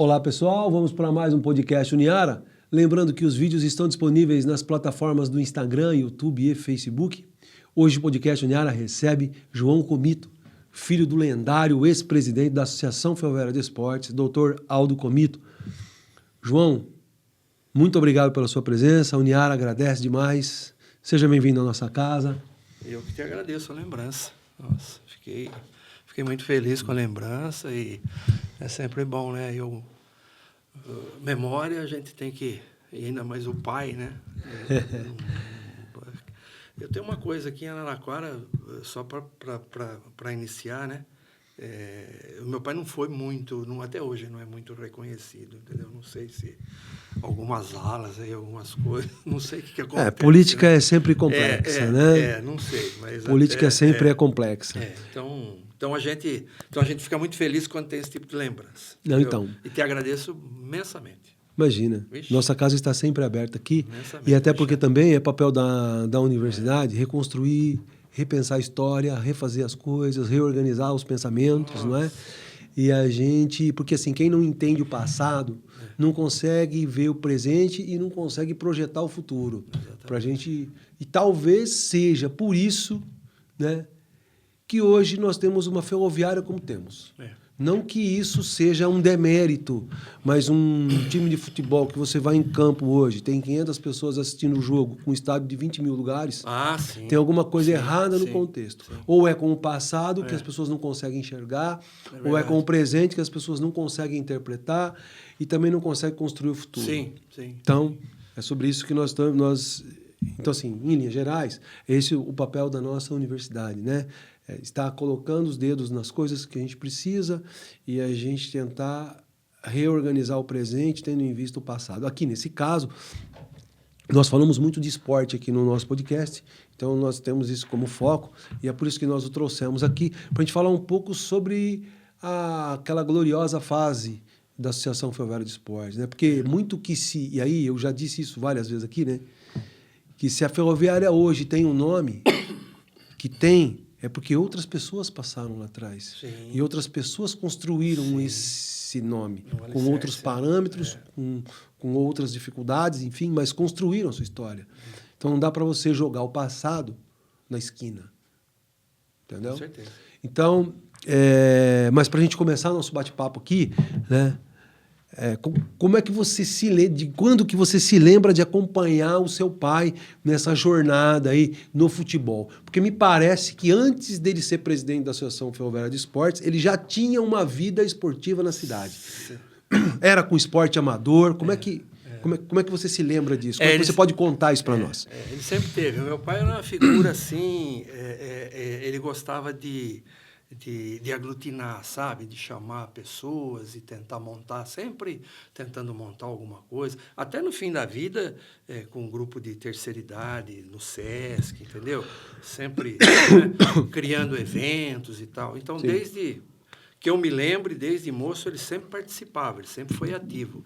Olá pessoal, vamos para mais um podcast Uniara. Lembrando que os vídeos estão disponíveis nas plataformas do Instagram, YouTube e Facebook. Hoje o podcast Uniara recebe João Comito, filho do lendário ex-presidente da Associação Ferroviária de Esportes, Dr. Aldo Comito. João, muito obrigado pela sua presença, a Uniara agradece demais. Seja bem-vindo à nossa casa. Eu que te agradeço a lembrança. Nossa, fiquei muito feliz com a lembrança e é sempre bom, né? Memória a gente tem que, e ainda mais o pai, né? Eu tenho uma coisa aqui em Araraquara, só para iniciar, né? O meu pai não foi muito, até hoje não é muito reconhecido, entendeu? Não sei se algumas alas aí, algumas coisas, não sei o que acontece. Política, né? É sempre complexa, né? Não sei, mas política sempre é complexa. Então a gente fica muito feliz quando tem esse tipo de lembrança. Não, então. E te agradeço imensamente. Imagina, Vixe. Nossa casa está sempre aberta aqui, e até porque também é papel da universidade reconstruir, repensar a história, refazer as coisas, reorganizar os pensamentos, não é? E a gente, porque assim, quem não entende o passado não consegue ver o presente e não consegue projetar o futuro. Pra gente, e talvez seja por isso, né, que hoje nós temos uma ferroviária como temos. Não que isso seja um demérito, mas um time de futebol que você vai em campo hoje, tem 500 pessoas assistindo o jogo, com um estádio de 20 mil lugares, sim. Tem alguma coisa errada no contexto. Sim. Ou é com o passado que as pessoas não conseguem enxergar, ou é com o presente que as pessoas não conseguem interpretar e também não conseguem construir o futuro. Sim. Então, é sobre isso que nós estamos... Então, assim, em linhas gerais, esse é o papel da nossa universidade, né? Estar colocando os dedos nas coisas que a gente precisa e a gente tentar reorganizar o presente tendo em vista o passado. Aqui, nesse caso, nós falamos muito de esporte aqui no nosso podcast, então nós temos isso como foco e é por isso que nós o trouxemos aqui, para a gente falar um pouco sobre aquela gloriosa fase da Associação Ferroviária de Esportes, né? Porque muito que se... E aí, eu já disse isso várias vezes aqui, né? Que se a Ferroviária hoje tem um nome que tem... É porque outras pessoas passaram lá atrás. Sim. E outras pessoas construíram esse nome, com outros parâmetros, com outras dificuldades, enfim, mas construíram a sua história. Então não dá para você jogar o passado na esquina. Entendeu? Com certeza. Então, mas para a gente começar nosso bate-papo aqui, né? Como é que você quando que você se lembra de acompanhar o seu pai nessa jornada aí no futebol? Porque me parece que antes dele ser presidente da Associação Ferroviária de Esportes, ele já tinha uma vida esportiva na cidade. Era com esporte amador. Como é que você se lembra disso? Como é que você pode contar isso para nós? Ele sempre teve. O meu pai era uma figura assim, ele gostava de aglutinar, sabe? De chamar pessoas e tentar montar, sempre tentando montar alguma coisa. Até no fim da vida, com um grupo de terceira idade, no SESC, entendeu? Sempre criando eventos e tal. Então, sim, desde que eu me lembre, desde moço, ele sempre participava, ele sempre foi ativo.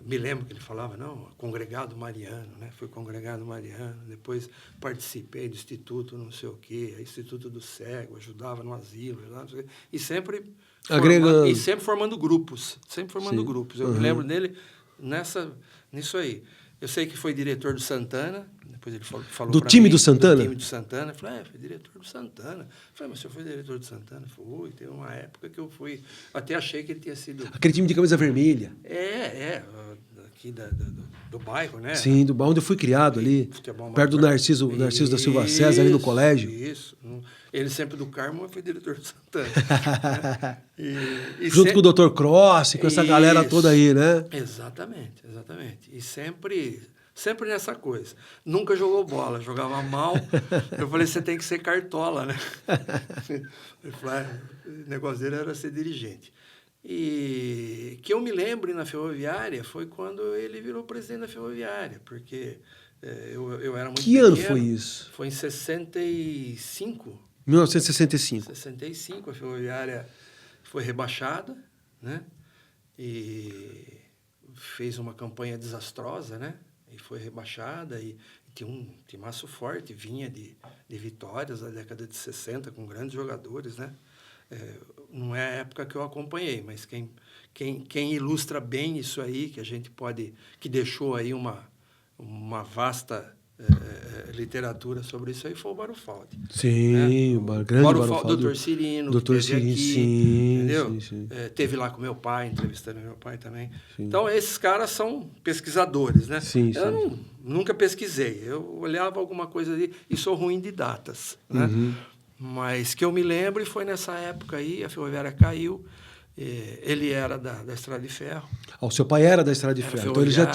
Me lembro que ele falava, não, congregado mariano, né? Fui congregado mariano, depois participei do instituto não sei o quê, instituto do cego, ajudava no asilo, e sempre agregando. E sempre formando grupos, Eu me lembro dele nisso aí. Eu sei que foi diretor do Santana, depois ele falou do time do Santana? Do time do Santana. Eu falei, foi diretor do Santana. Eu falei, mas o senhor foi diretor do Santana? Foi, teve uma época que eu fui... Até achei que ele tinha sido... Aquele time de camisa vermelha. Aqui do bairro, né? Sim, do bairro onde eu fui criado ali, perto do Narciso da Silva César, ali no colégio. Isso. Ele sempre do Carmo foi diretor do Santana. Junto com o Dr. Cross, com essa galera toda aí, né? Exatamente. E sempre nessa coisa. Nunca jogou bola, jogava mal. Eu falei, você tem que ser cartola, né? Eu falei, o negócio dele era ser dirigente. E que eu me lembre na Ferroviária foi quando ele virou presidente da Ferroviária, porque eu era muito pequeno. ano foi isso? Foi em 65. 1965. 65, a Ferroviária foi rebaixada, né? E fez uma campanha desastrosa, né? E foi rebaixada e tinha um timaço forte, vinha de vitórias da década de 60 com grandes jogadores, né? não é a época que eu acompanhei, mas quem ilustra bem isso aí, que a gente pode, que deixou aí uma vasta literatura sobre isso aí, foi o Barufaldi. Sim, né? o grande Barufaldi. Doutor Cirino, Doutor que teve Cirino, aqui, sim, entendeu? sim. Teve lá com meu pai, entrevistando meu pai também. Sim. Então, esses caras são pesquisadores, né? Sim, Eu nunca pesquisei. Eu olhava alguma coisa ali e sou ruim de datas, né? Mas que eu me lembro, e foi nessa época aí, a ferroviária caiu. Ele era da Estrada de Ferro. O seu pai era da Estrada de Ferro. Então ele já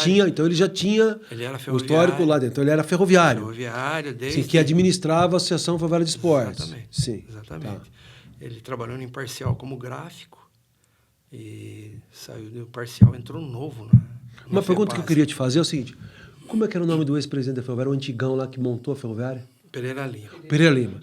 tinha ele era o histórico lá dentro. Então ele era ferroviário. Ferroviário, desde... Sim, que administrava a Associação Ferroviária de Esportes. Exatamente. Sim. Exatamente. Tá. Ele trabalhou no Imparcial como gráfico e saiu do Imparcial, entrou novo na Uma pergunta que eu queria te fazer é o seguinte: como é que era o nome do ex-presidente da Ferroviária, o antigão lá que montou a Ferroviária? Pereira Lima. Pereira Lima.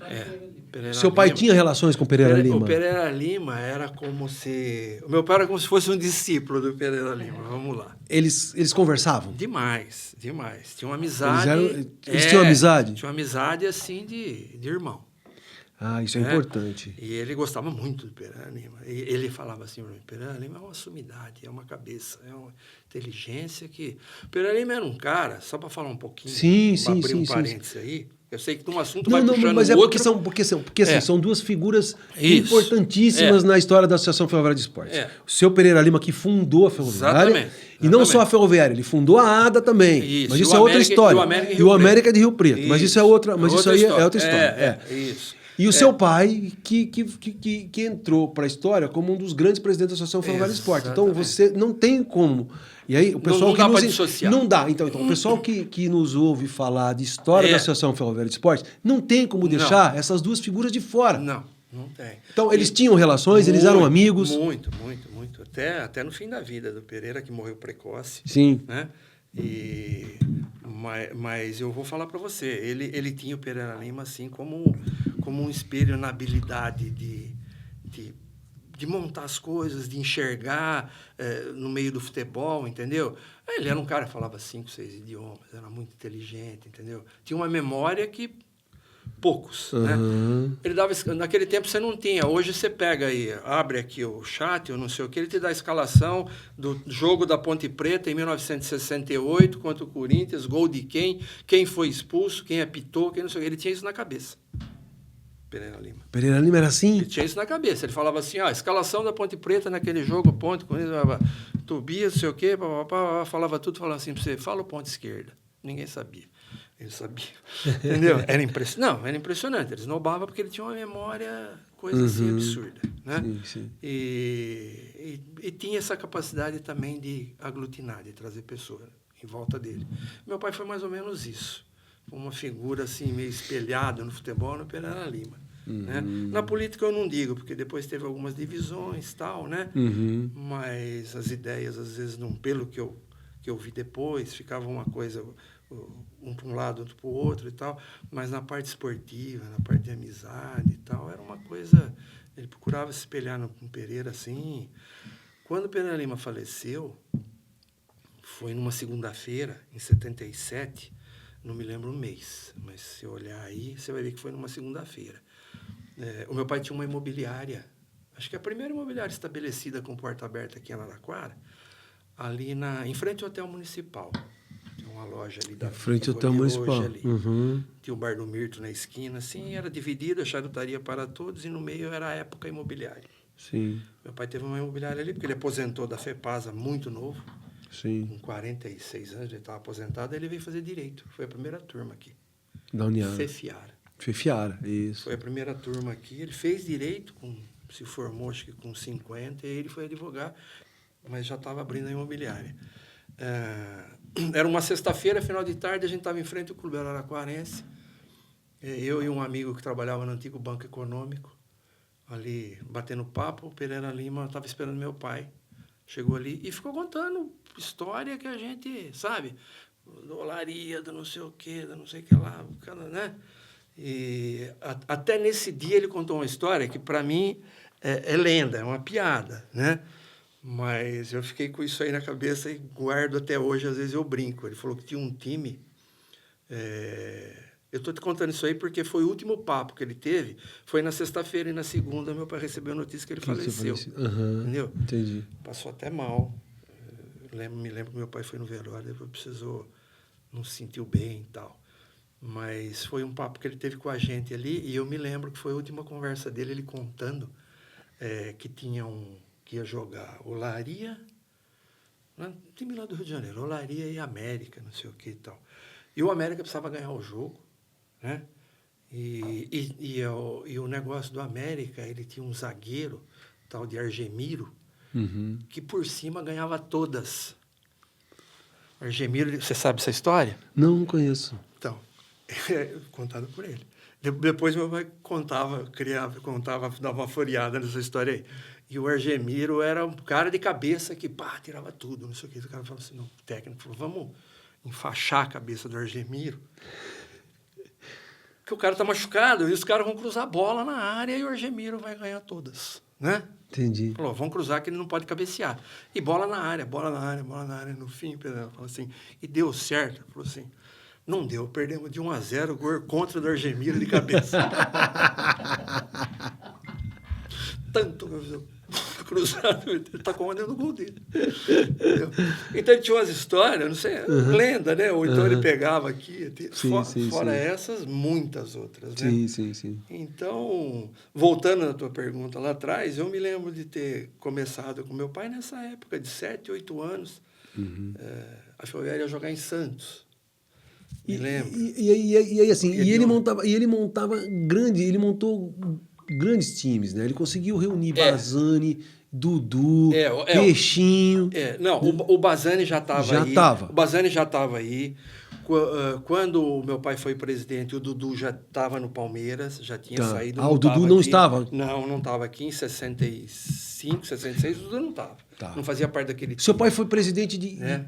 Pereira Seu pai Lima. tinha relações com Pereira Lima? O Pereira Lima era como se... O meu pai era como se fosse um discípulo do Pereira Lima. Vamos lá. Eles conversavam? Demais. Tinha uma amizade... Eles tinham amizade? Tinha uma amizade, assim, de irmão. Ah, isso é importante. E ele gostava muito do Pereira Lima. E ele falava assim, Pereira Lima é uma sumidade, é uma cabeça, é uma inteligência que... O Pereira Lima era um cara, só para falar um pouquinho, abrir um parênteses aí, eu sei que um assunto vai puxando mas o outro. Porque são duas figuras importantíssimas na história da Associação Ferroviária de Esportes. O seu Pereira Lima, que fundou a Ferroviária. Exatamente. E não só a Ferroviária, ele fundou a ADA também. Isso. Mas isso é outra história. E o América de Rio Preto. Isso. Mas isso é outra. Mas isso aí é outra história. Isso. E o seu pai, que entrou para a história como um dos grandes presidentes da Associação Ferroviária de Esportes. Então, você não tem como... E aí, o pessoal não dá para dissociar. Não dá. Então, o pessoal que nos ouve falar de história da Associação Ferroviária de Esportes, não tem como deixar essas duas figuras de fora. Não tem. Então, eles tinham relações, eles eram amigos? Muito. Até no fim da vida do Pereira, que morreu precoce. Sim. Né? Mas eu vou falar para você, ele tinha o Pereira Lima assim como um espelho na habilidade de montar as coisas, de enxergar no meio do futebol, entendeu? Ele era um cara que falava 5, 6 idiomas, era muito inteligente, entendeu? Tinha uma memória que poucos, né? Ele dava, naquele tempo você não tinha, hoje você pega aí, abre aqui o chat, eu não sei o que, ele te dá a escalação do jogo da Ponte Preta em 1968 contra o Corinthians, gol de quem foi expulso, quem apitou, quem não sei o que, ele tinha isso na cabeça. Pereira Lima. Pereira Lima era assim? Ele tinha isso na cabeça. Ele falava assim, escalação da Ponte Preta naquele jogo, Ponte, Tobias, não sei o quê, falava tudo, falava assim para você, fala o ponto esquerda. Ninguém sabia. Ele sabia. Entendeu? Era impressionante. Ele esnobava porque ele tinha uma memória, coisa assim absurda. Né? Sim. E tinha essa capacidade também de aglutinar, de trazer pessoas em volta dele. Meu pai foi mais ou menos isso. Uma figura assim, meio espelhada no futebol, no Pereira Lima. Né? Na política eu não digo, porque depois teve algumas divisões, tal, né? Mas as ideias, às vezes, não, pelo que eu vi depois, ficava uma coisa, um para um lado, outro para o outro e tal, mas na parte esportiva, na parte de amizade e tal, era uma coisa... Ele procurava se espelhar no Pereira, assim. Quando o Pereira Lima faleceu, foi numa segunda-feira, em 77, não me lembro o mês, mas se olhar aí, você vai ver que foi numa segunda-feira. O meu pai tinha uma imobiliária, acho que a primeira imobiliária estabelecida com porta aberta aqui em Araraquara, ali em frente ao Hotel Municipal. Tinha uma loja ali da... Em frente ao Hotel Municipal. Tinha o Bar do Mirto na esquina, assim, era dividido, a charutaria para todos, e no meio era a época imobiliária. Sim. Meu pai teve uma imobiliária ali, porque ele aposentou da FEPASA muito novo. Sim. Com 46 anos, ele estava aposentado, ele veio fazer direito. Foi a primeira turma aqui. Da Uniara. Fefiara, isso. Foi a primeira turma aqui. Ele fez direito, se formou acho que com 50, e ele foi advogar, mas já estava abrindo a imobiliária. Era uma sexta-feira, final de tarde, a gente estava em frente ao Clube Araraquarense. Eu e um amigo que trabalhava no antigo Banco Econômico, ali batendo papo, o Pereira Lima estava esperando meu pai. Chegou ali e ficou contando história que a gente, sabe, do olaria, do não sei o quê, do não sei o que lá, né? E até nesse dia ele contou uma história que, para mim, é lenda, é uma piada, né? Mas eu fiquei com isso aí na cabeça e guardo até hoje, às vezes eu brinco. Ele falou que tinha um time... Eu estou te contando isso aí porque foi o último papo que ele teve. Foi na sexta-feira e na segunda meu pai recebeu a notícia que ele faleceu. Entendeu? Entendi. Passou até mal. Me lembro que meu pai foi no velório, depois precisou, não se sentiu bem e tal. Mas foi um papo que ele teve com a gente ali, e eu me lembro que foi a última conversa dele, ele contando que que ia jogar Olaria, time lá do Rio de Janeiro, Olaria e América, não sei o que e tal. E o América precisava ganhar o jogo, né? E o negócio do América, ele tinha um zagueiro, tal de Argemiro, que por cima ganhava todas. Argemiro, você sabe essa história? Não conheço. Então, contado por ele. Depois meu pai contava, dava uma floreada nessa história aí. E o Argemiro era um cara de cabeça que, tirava tudo, não sei o que. O cara falou assim, não, o técnico falou, vamos enfaixar a cabeça do Argemiro, que o cara tá machucado, e os caras vão cruzar a bola na área e o Argemiro vai ganhar todas, né? Entendi. Falou, vamos cruzar que ele não pode cabecear. E bola na área, bola na área, bola na área. No fim, Pedro falou assim, e deu certo. Falou assim, não deu, perdemos de 1-0, gol contra do Argemiro de cabeça. Tanto, meu Deus, cruzado, ele está comandando o gol dele. Entendeu? Então ele tinha umas histórias, não sei, lenda, né? Ou então ele pegava aqui, fora essas, muitas outras, né? Sim. Então, voltando à tua pergunta lá atrás, eu me lembro de ter começado com meu pai nessa época, de 7, 8 anos. A Ferroviária ia jogar em Santos. Me lembro. E aí, assim, ele montou grandes times, né? Ele conseguiu reunir Bazzani, Dudu, Peixinho. Não, o Bazzani já estava aí. O Bazzani já estava aí. Quando o meu pai foi presidente, o Dudu já estava no Palmeiras, já tinha saído. O Dudu não estava? Não estava aqui em 65, 66, o Dudu não estava. Não fazia parte daquele time. Seu pai foi presidente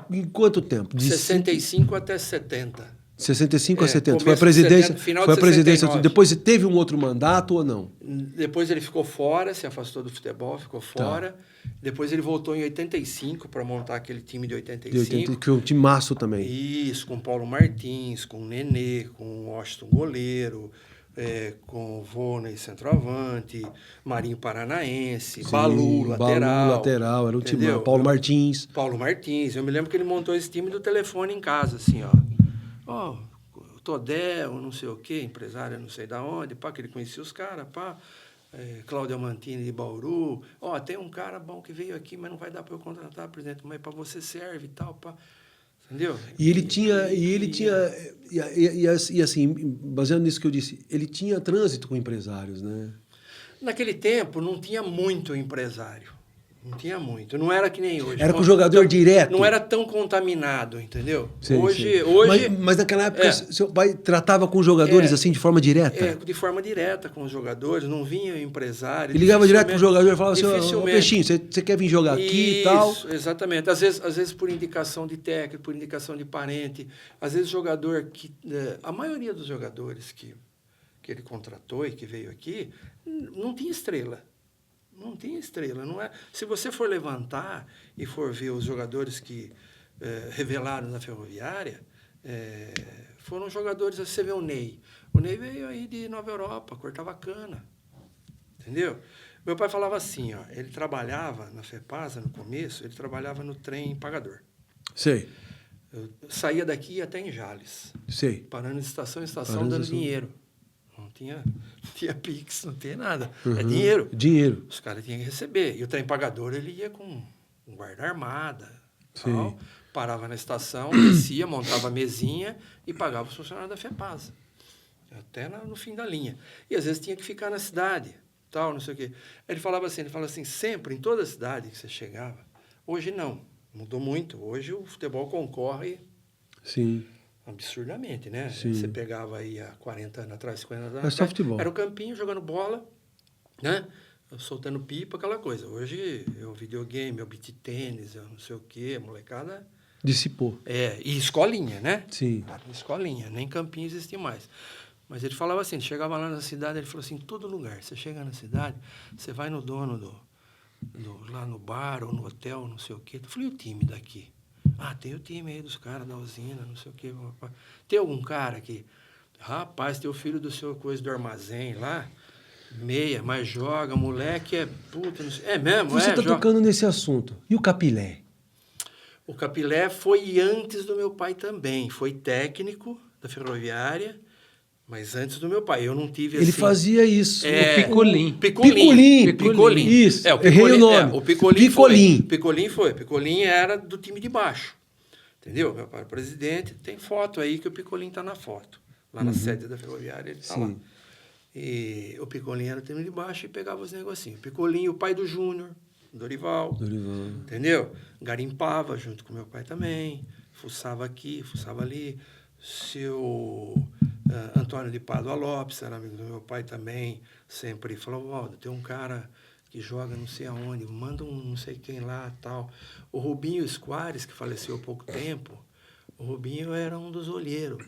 em quanto tempo? De 65 até 70. 65 a 70. Foi a presidência. 70, final foi a presidência. Depois teve um outro mandato ou não? Depois ele ficou fora, se afastou do futebol, ficou fora. Depois ele voltou em 85 para montar aquele time de 85. Que é um time maço também. Isso, com Paulo Martins, com Nenê, com Washington goleiro, com Vônei centroavante, Marinho Paranaense, Balu lateral. Era um time. Paulo Martins. Paulo Martins. Eu me lembro que ele montou esse time do telefone em casa, assim, Todel, não sei o quê, empresário não sei da onde, que ele conhecia os caras, Cláudio Amantini de Bauru, tem um cara bom que veio aqui, mas não vai dar para eu contratar, presidente, mas para você serve e tal, entendeu? E assim, baseado nisso que eu disse, ele tinha trânsito com empresários, né? Naquele tempo não tinha muito empresário. Não tinha muito. Não era que nem hoje. Era com o jogador direto? Não era tão contaminado, entendeu? Sim, hoje. Mas naquela época, seu pai tratava com os jogadores assim, de forma direta? De forma direta com os jogadores. Não vinha empresário. Ele ligava direto para o jogador e falava assim, Peixinho, você quer vir jogar aqui e tal? Isso, exatamente. Às vezes por indicação de técnico, por indicação de parente. Às vezes jogador que... A maioria dos jogadores que ele contratou e que veio aqui, não tinha estrela. Não tinha estrela, não é? Se você for levantar e for ver os jogadores que revelaram na Ferroviária, foram jogadores, você vê o Ney. O Ney veio aí de Nova Europa, cortava cana, entendeu? Meu pai falava assim, ele trabalhava na FEPASA no começo, ele trabalhava no trem pagador. Sei. Eu saía daqui e ia até em Jales. Sei. Parando de estação em estação, dando dinheiro. Não tinha Pix, não tinha nada. É dinheiro. Dinheiro. Os caras tinham que receber. E o trem pagador, ele ia com um guarda-armada. Tal, parava na estação, descia, montava a mesinha e pagava os funcionários da FEPASA. Até no fim da linha. E às vezes tinha que ficar na cidade, tal, não sei o quê. Ele falava assim, sempre, em toda cidade que você chegava. Hoje não. Mudou muito. Hoje o futebol concorre... Sim. Absurdamente, né? Sim. Você pegava aí há 40 anos atrás, 50 anos atrás, só futebol. Era o campinho jogando bola, né? Soltando pipa, aquela coisa. Hoje é o videogame, é o beat tênis, é não sei o quê, a molecada... Dissipou. E escolinha, né? Sim. Escolinha, nem campinho existe mais. Mas ele falava assim, chegava lá na cidade, ele falou assim, em todo lugar, você chega na cidade, você vai no dono lá no bar ou no hotel, não sei o quê. Eu falei, e o time daqui? Tem o time aí dos caras da usina, não sei o quê. Tem algum cara que Rapaz, tem o filho do seu coisa do armazém lá, meia, mas joga, moleque é puta, não sei. É mesmo, Você está joga. tocando nesse assunto. E o Capilé? O Capilé foi antes do meu pai também. Foi técnico da Ferroviária, mas antes do meu pai. Eu não tive Ele assim... fazia isso. É, O Picolim. Picolim. Isso. É, o Errei Picolim, o nome. o Picolim Picolim. foi. Picolim foi. Picolim era do time de baixo. Entendeu? Meu pai era presidente. Tem foto aí que o Picolim tá na foto. Lá na sede da Ferroviária, ele tá lá. E o Picolim era do time de baixo e pegava os negocinhos. Picolim, o pai do Júnior, Dorival. Entendeu? Garimpava junto com meu pai também. Fuçava aqui, fuçava ali. Seu Antônio de Pádua Lopes, era amigo do meu pai também, sempre falou, Waldo, tem um cara que joga não sei aonde, manda um não sei quem lá, tal. O Rubinho Squares, que faleceu há pouco tempo, o Rubinho era um dos olheiros.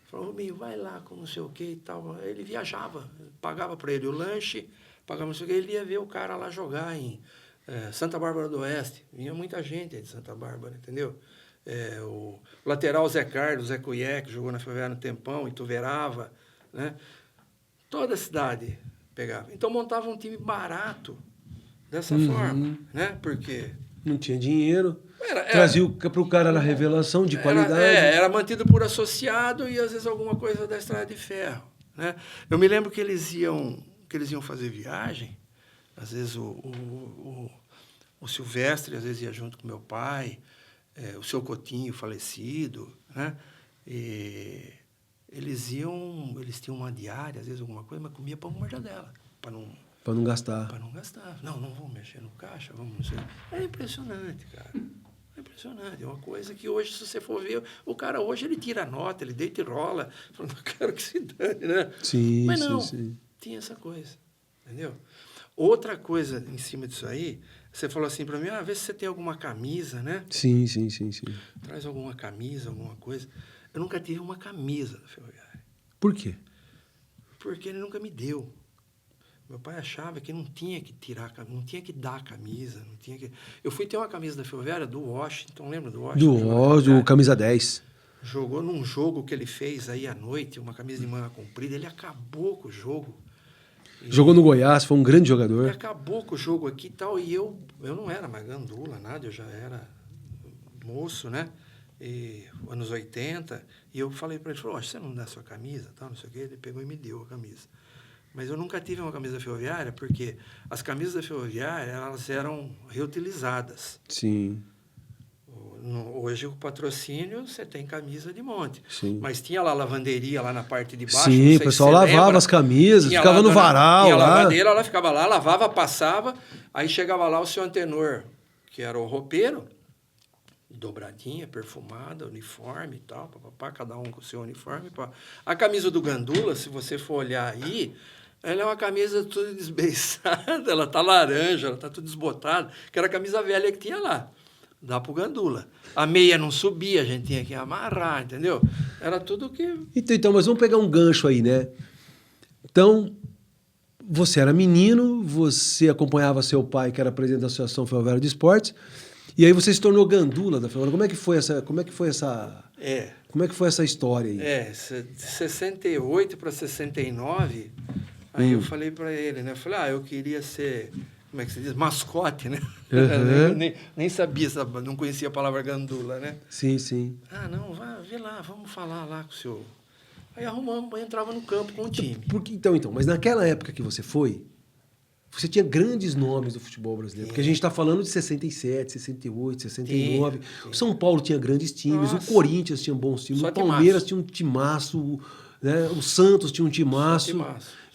Falou, Rubinho, vai lá com não sei o que e tal. Ele viajava, pagava para ele o lanche, pagava não sei o que, ele ia ver o cara lá jogar em Santa Bárbara do Oeste. Vinha muita gente de Santa Bárbara, entendeu? O lateral Zé Carlos, Zé Cuyé, que jogou na Ferroviária no tempão, Ituverava, né? Toda a cidade pegava. Então montava um time barato dessa forma, né? Porque não tinha dinheiro, trazia para o cara na revelação de qualidade. Era mantido por associado e às vezes alguma coisa da estrada de ferro, né? Eu me lembro que eles iam fazer viagem, às vezes o Silvestre às vezes ia junto com meu pai, o seu Coutinho falecido, né? E eles tinham uma diária, às vezes alguma coisa, mas comia pão com mortadela, para não gastar. Para não gastar. Não vamos mexer no caixa, vamos não sei. É impressionante, cara. É impressionante. É uma coisa que hoje, se você for ver, o cara hoje ele tira a nota, ele deita e rola, falando, eu quero que se dane, né? Sim, mas não, sim. Tinha essa coisa, entendeu? Outra coisa em cima disso aí, você falou assim para mim, vê se você tem alguma camisa, né? Sim. Traz alguma camisa, alguma coisa. Eu nunca tive uma camisa da Ferroviária. Por quê? Porque ele nunca me deu. Meu pai achava que não tinha que tirar, não tinha que dar camisa, não tinha que... Eu fui ter uma camisa da Ferroviária do Washington, lembra do Washington? Do camisa 10. Jogou num jogo que ele fez aí à noite, uma camisa de manga comprida, ele acabou com o jogo. Jogou no Goiás, foi um grande jogador. Ele acabou com o jogo aqui e tal, e eu não era mais gandula, nada, eu já era moço, né? Anos 80, e eu falei para ele, você não dá sua camisa, tal, não sei o quê, ele pegou e me deu a camisa. Mas eu nunca tive uma camisa da Ferroviária, porque as camisas da Ferroviária, elas eram reutilizadas. Sim. Hoje, o patrocínio, você tem camisa de monte. Sim. Mas tinha lá lavanderia, lá na parte de baixo. Sim, o pessoal lavava as camisas, ficava no varal. Tinha lavadeira, ela ficava lá, lavava, passava. Aí chegava lá o seu antenor, que era o roupeiro, dobradinha, perfumada, uniforme e tal, cada um com o seu uniforme. A camisa do Gandula, se você for olhar aí, ela é uma camisa toda desbeiçada, ela tá laranja, ela tá tudo desbotada, que era a camisa velha que tinha lá. Dá pro Gandula. A meia não subia, a gente tinha que amarrar, entendeu? Era tudo que... Então, mas vamos pegar um gancho aí, né? Então, você era menino, você acompanhava seu pai, que era presidente da Associação Ferroviária de Esportes, e aí você se tornou Gandula da Ferroviária. Como é que foi essa história aí? De 68 para 69, aí eu falei para ele, né? Eu falei, eu queria ser... Como é que se diz? Mascote, né? Uhum. nem sabia, não conhecia a palavra gandula, né? Sim. Não, vê lá, vamos falar lá com o senhor. Aí arrumamos, entrava no campo com o time. Então, mas naquela época que você foi, você tinha grandes nomes do futebol brasileiro. Porque a gente está falando de 67, 68, 69. O São Paulo tinha grandes times, o Corinthians tinha bons times, o Palmeiras tinha um timaço, né? O Santos tinha um timaço.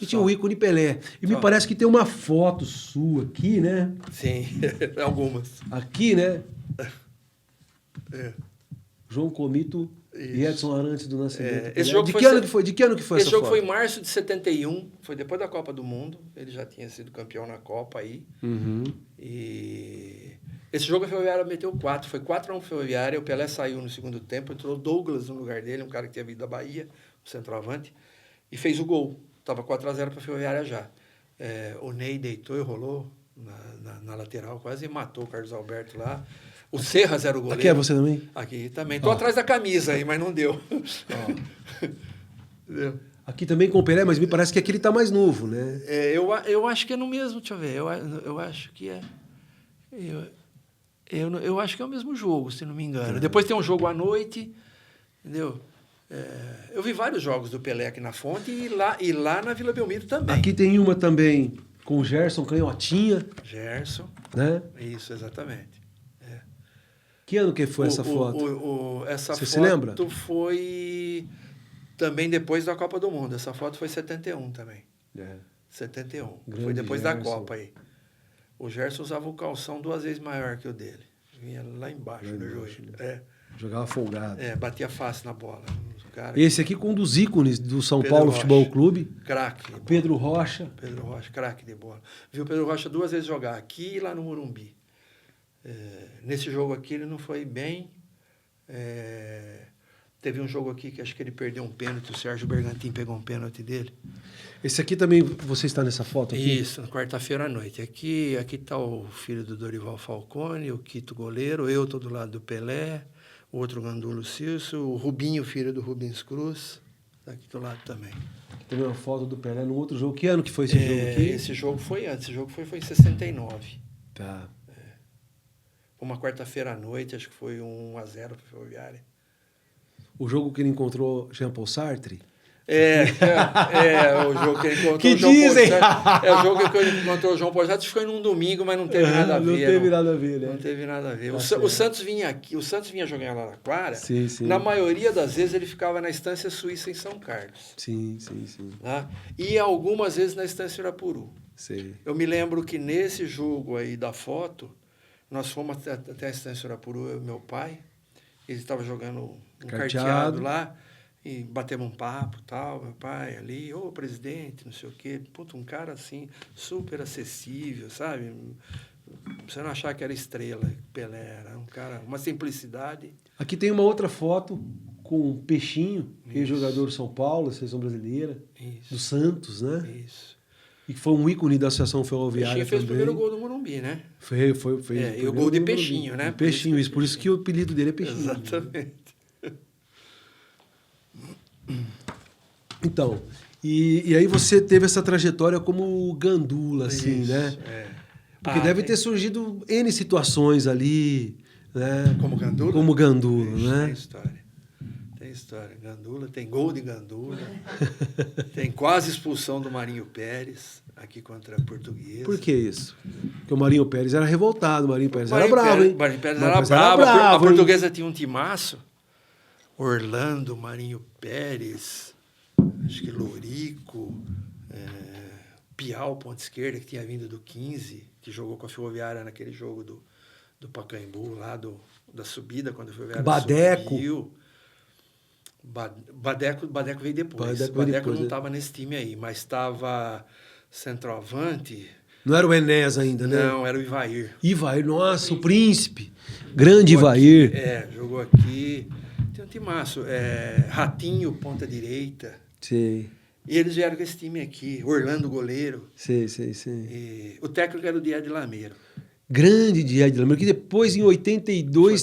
E tinha o ícone Pelé. E me parece que tem uma foto sua aqui, né? Sim, algumas. Aqui, né? João Comito e Edson Arantes do Nascimento. De que ano que foi essa foto? Esse jogo foi em março de 71, foi depois da Copa do Mundo. Ele já tinha sido campeão na Copa aí. Uhum. E esse jogo a Ferroviária meteu 4. Foi 4-1 Ferroviária. O Pelé saiu no segundo tempo, entrou Douglas no lugar dele, um cara que tinha vindo da Bahia, um centroavante, e fez o gol. Estava 4-0 para a Ferroviária já. O Ney deitou e rolou na lateral, quase matou o Carlos Alberto lá. O Serras era o goleiro. Aqui é você também? Aqui também. Estou atrás da camisa aí, mas não deu. Entendeu? Aqui também com o Pelé, mas me parece que aqui ele está mais novo, né? Eu acho que é no mesmo, deixa eu ver. Eu acho que é. Eu acho que é o mesmo jogo, se não me engano. Depois tem um jogo à noite, entendeu? Eu vi vários jogos do Pelé aqui na Fonte e lá na Vila Belmiro também. Aqui tem uma também com o Gerson Canhotinha. Gerson. Né? Isso, exatamente. Que ano que foi essa foto? Essa Você foto se lembra? foi também depois da Copa do Mundo. Essa foto foi 71 também. 71. Grande Foi depois Gerson. da Copa aí. O Gerson usava o calção 2 vezes maior que o dele. Vinha lá embaixo do joelho. Jogava folgado. Batia fácil na bola. Esse aqui com um dos ícones do São Pedro Paulo Rocha. Futebol Clube. Craque. Pedro Rocha. Pedro Rocha, craque de bola. Viu o Pedro Rocha 2 vezes jogar aqui e lá no Morumbi. Nesse jogo aqui ele não foi bem. Teve um jogo aqui que acho que ele perdeu um pênalti, o Sérgio Bergantin pegou um pênalti dele. Esse aqui também, você está nessa foto aqui? Isso, quarta-feira à noite. Aqui está o filho do Dorival Falcone, o Quito goleiro, eu estou do lado do Pelé, o outro Gandulo Cilso, o Rubinho, filho do Rubens Cruz, está aqui do lado também. Tem uma foto do Pelé no outro jogo. Que ano que foi esse jogo aqui? Esse jogo foi antes, esse jogo foi em 69. Tá. Uma quarta-feira à noite, acho que foi 1-0 para a Ferroviária. O jogo que ele encontrou Jean-Paul Sartre? O jogo que ele encontrou que o João dizem? Paul Sartre. O jogo que ele encontrou o João Paul Sartre foi num domingo, mas não teve nada a ver. Não teve nada a ver, né? Não teve nada a ver. Tá O Santos vinha aqui, o Santos vinha jogar em Araraquara. Sim. Na maioria das vezes ele ficava na Estância Suíça em São Carlos. Sim. Tá? E algumas vezes na Estância Irapuru. Sim. Eu me lembro que nesse jogo aí da foto, nós fomos até a Estância Irapuru, eu e meu pai. Ele estava jogando um carteado lá. E batemos um papo e tal, meu pai ali, presidente, não sei o quê. Puta, um cara assim, super acessível, sabe? Você não achar que era estrela, Pelé, era um cara, uma simplicidade. Aqui tem uma outra foto com o Peixinho, ex-jogador do São Paulo, seleção brasileira, do Santos, né? Isso. E que foi um ícone da Associação Ferroviária Peixinho fez também. o primeiro gol do Morumbi, né? Fez e o gol de Peixinho, né? Peixinho, isso. Por isso que o apelido dele é Peixinho. Exatamente. Então, e aí você teve essa trajetória como gandula, assim, Isso, né? Porque deve ter surgido N situações ali, né? Como gandula? Como gandula, Ixi, né? Tem história. Gandula, tem gol de Gandula, tem quase expulsão do Marinho Pérez, aqui contra a Portuguesa. Por que isso? Porque o Marinho Pérez era revoltado, o Marinho Pérez era bravo, hein? O Marinho Pérez era bravo, a Portuguesa tinha um timaço, Orlando, Marinho Pérez, acho que Lorico, Piau, ponta esquerda, que tinha vindo do 15, que jogou com a Ferroviária naquele jogo do Pacaembu, lá da subida, quando a Ferroviária Badeco. subiu. Badeco veio depois. Badeco não estava nesse time aí, mas estava centroavante. Não era o Enéas ainda, né? Não, era o Ivair. Ivair, nossa, o príncipe. Grande Ivair. Jogou aqui. Tem um timaço. Ratinho, ponta direita. Sei. E eles vieram com esse time aqui. Orlando, goleiro. Sei. E o técnico era o Dié de Lameiro. Grande Dié de Lameiro, que depois em 82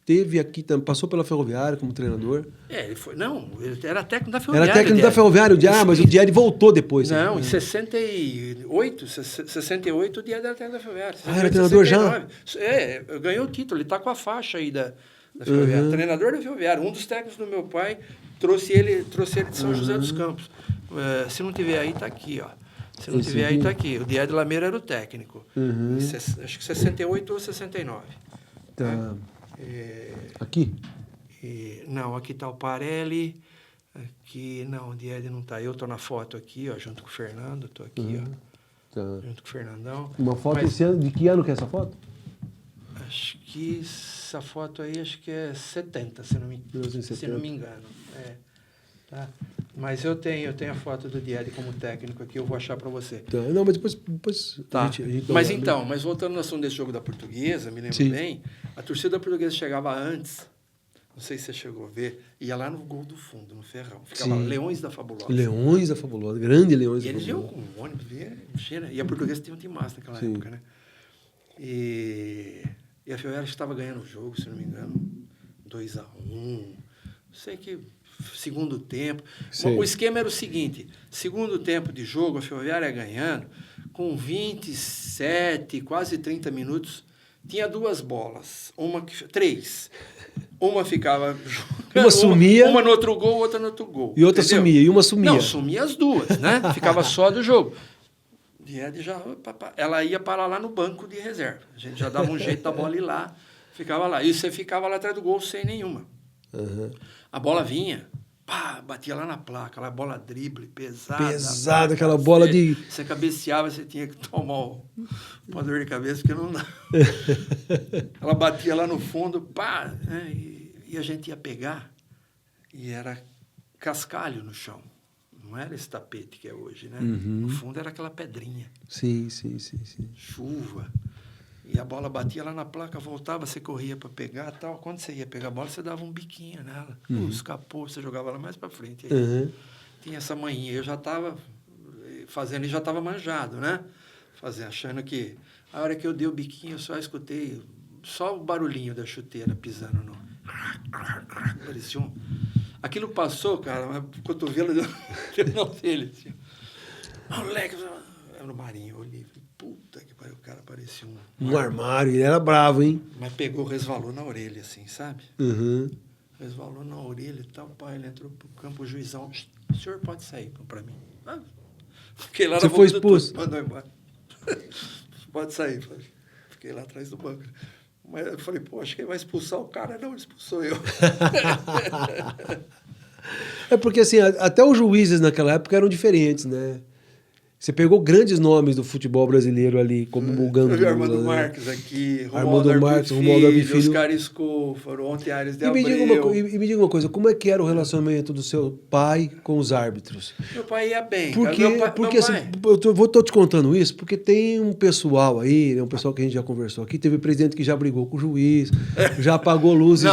teve aqui, também, passou pela Ferroviária como treinador. Ele era técnico da Ferroviária. Era técnico da Ferroviária, mas o Dié voltou depois. Não, em 68 o Dié era técnico da Ferroviária. Era treinador 69. Já? Ganhou o título, ele está com a faixa aí da Ferroviária. Treinador da Ferroviária. Um dos técnicos do meu pai trouxe ele de São José dos Campos. Se não tiver aí, está aqui, ó. Se não tiver aí, está aqui. O Dié de Lameiro era o técnico. Acho que 68 ou 69. Tá. Aqui? Não, aqui está o Parelli. Aqui, não, o Dié não está. Eu estou na foto aqui, ó, junto com o Fernando. Estou aqui, ó. Tá. Junto com o Fernandão. Uma foto esse ano. De que ano que é essa foto? Acho que essa foto aí, acho que é 70, se não me engano. Tá? Mas eu tenho a foto do Dié como técnico aqui, eu vou achar para você. Tá. Não, mas depois tá. a gente mas voltando no assunto desse jogo da Portuguesa, me lembro bem, a torcida da Portuguesa chegava antes, não sei se você chegou a ver, ia lá no Gol do Fundo, no Ferrão. Ficava Leões da Fabulosa. Leões da Fabulosa, grande Leões da Fabulosa. Eles iam com um ônibus, e a Portuguesa tinha um timaço naquela época, né? E a Ferroviária estava ganhando o jogo, se não me engano, 2-1. Sei que segundo tempo. Sim. O esquema era o seguinte, segundo tempo de jogo, a Ferroviária ganhando, com 27, quase 30 minutos, tinha 2 bolas, três. Uma ficava jogando, Uma sumia. uma no outro gol, outra no outro gol. E outra entendeu? sumia, e uma sumia. Não, sumia as duas, né? Ficava só do jogo. E ela ia parar lá no banco de reserva. A gente já dava um jeito da bola ir lá, ficava lá. E você ficava lá atrás do gol sem nenhuma. Uhum. A bola vinha, pá, batia lá na placa, lá bola drible, pesada. Pesada, aquela bola de... Você cabeceava, você tinha que tomar uma dor de cabeça, porque não dá. Ela batia lá no fundo, pá, né, e a gente ia pegar, e era cascalho no chão. Não era esse tapete que é hoje, né? Uhum. No fundo era aquela pedrinha. Sim. Chuva. E a bola batia lá na placa, voltava, você corria para pegar tal. Quando você ia pegar a bola, você dava um biquinho nela. Escapou, você jogava lá mais para frente. Aí tinha essa manhinha. Eu já estava fazendo e já estava manjado, né? Achando que a hora que eu dei o biquinho, eu só escutei só o barulhinho da chuteira pisando no... Parecia um... Aquilo passou, cara, o cotovelo deu dele. Assim. Moleque, era o Marinho, eu olhei, puta que pariu, o cara parecia um armário, ele era bravo, hein? Mas pegou, resvalou na orelha, assim, sabe? Uhum. Resvalou na orelha e tal, pai, ele entrou pro campo, o juizão, o senhor pode sair para mim. Fiquei lá Você foi expulso? Mandou embora. Pode sair, fiquei lá atrás do banco. Mas eu falei, pô, acho que ele vai expulsar o cara. Não, ele expulsou eu. É porque, assim, até os juízes naquela época eram diferentes, né? Você pegou grandes nomes do futebol brasileiro ali, como o Gandula. Armando Marques aqui, Romualdo Arbifilho, Oscar Escofaro, ontem Ares de e me Abreu. diga uma coisa, como é que era o relacionamento do seu pai com os árbitros? Meu pai ia bem. Porque, cara. porque assim, tô te contando isso, porque tem um pessoal aí, né, um pessoal que a gente já conversou aqui, teve presidente que já brigou com o juiz, já apagou luzes,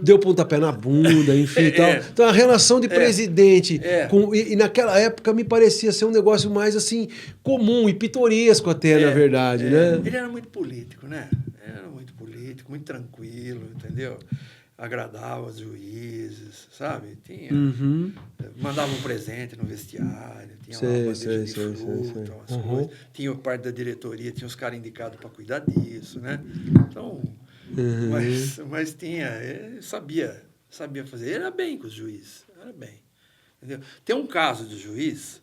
deu pontapé na bunda, enfim e tal. Então a relação de presidente com, e naquela época me parecia ser um negócio mais assim, comum e pitoresco até, na verdade, né? Ele era muito político, né? Era muito político, muito tranquilo, entendeu? Agradava os juízes, sabe? Tinha, mandava um presente no vestiário, tinha uma bandeja de fruta, umas coisas. Tinha parte da diretoria, tinha os caras indicados para cuidar disso, né? Então, mas tinha, ele sabia fazer. Ele era bem com os juízes, era bem. Entendeu? Tem um caso de juiz...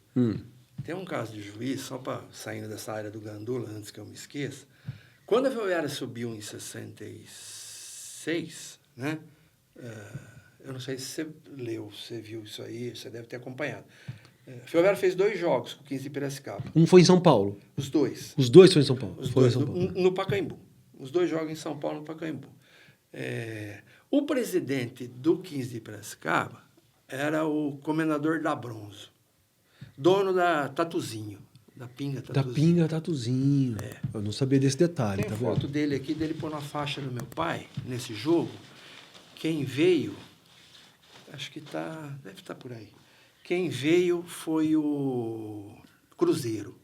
só para saindo dessa área do Gandula, antes que eu me esqueça. Quando a Ferroviária subiu em 66, né? Eu não sei se você leu, você viu isso aí, você deve ter acompanhado. A Ferroviária fez 2 jogos com o 15 de Piracicaba. Um foi em São Paulo. Os dois. Os dois foram em São Paulo. No Pacaembu. Os 2 jogos em São Paulo, no Pacaembu. O presidente do 15 de Piracicaba era o comendador da Bronzo. Dono da Tatuzinho, da Pinga Tatuzinho. Da Pinga Tatuzinho. Eu não sabia desse detalhe. Tem tá foto vendo? dele aqui, dele pôr na faixa do meu pai, nesse jogo. Quem veio, acho que deve estar por aí. Quem veio foi o Cruzeiro.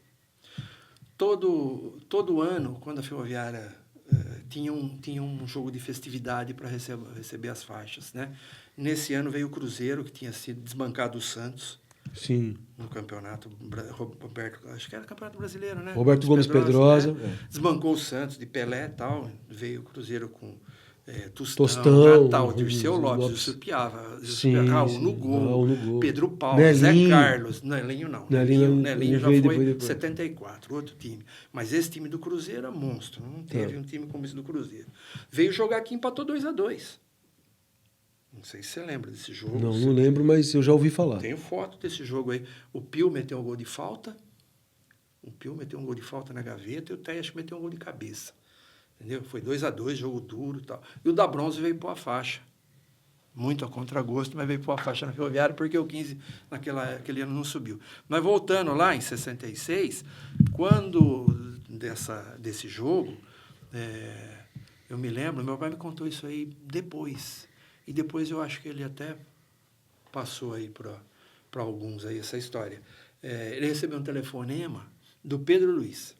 Todo ano, quando a Ferroviária tinha um jogo de festividade para receber as faixas, né? Nesse ano veio o Cruzeiro, que tinha sido desbancado do Santos. Sim. No campeonato, acho que era campeonato brasileiro, né? Roberto Gomes Pedrosa. Né? Desbancou o Santos de Pelé e tal. Veio o Cruzeiro com Tostão, Natal, Dirceu Lopes, Piava, Raul no gol, Pedro Paulo, Nelinho. Zé Carlos. Nelinho não. Nelinho já foi em 74, outro time. Mas esse time do Cruzeiro é monstro. Não teve um time como esse do Cruzeiro. Veio jogar aqui e empatou 2-2. Não sei se você lembra desse jogo. Não lembro, mas eu já ouvi falar. Tenho foto desse jogo aí. O Pio meteu um gol de falta. Na gaveta. E o Tesh meteu um gol de cabeça. Entendeu? Foi 2-2, jogo duro e tal. E o da Bronze veio pôr a faixa. Muito a contragosto, mas veio pôr a faixa na Ferroviária, porque o 15 naquele ano não subiu. Mas voltando lá, em 66, quando desse jogo, eu me lembro, meu pai me contou isso aí depois. E depois eu acho que ele até passou aí para alguns aí essa história. Ele recebeu um telefonema do Pedro Luiz.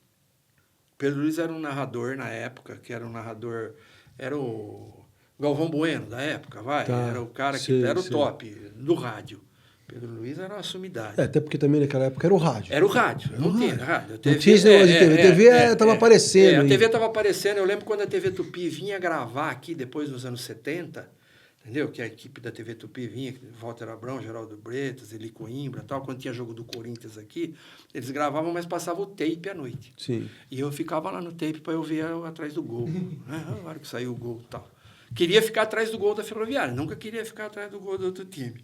Pedro Luiz era um narrador na época, que era um narrador... Era o Galvão Bueno, da época, vai. Tá, Era o cara que sei, era o sei. top do rádio. Pedro Luiz era uma sumidade. Até porque também naquela época era o rádio. Era o rádio, Era não o tinha rádio. rádio. Não tinha esse negócio de TV. A TV estava aparecendo. A TV estava aparecendo. Eu lembro quando a TV Tupi vinha gravar aqui, depois nos anos 70, entendeu? Que a equipe da TV Tupi vinha, Walter Abrão, Geraldo Bretas, Eli Coimbra, tal. Quando tinha jogo do Corinthians aqui, eles gravavam, mas passavam o tape à noite. Sim. E eu ficava lá no tape para eu ver atrás do gol. A hora que saiu o gol e tal. Queria ficar atrás do gol da Ferroviária, nunca queria ficar atrás do gol do outro time.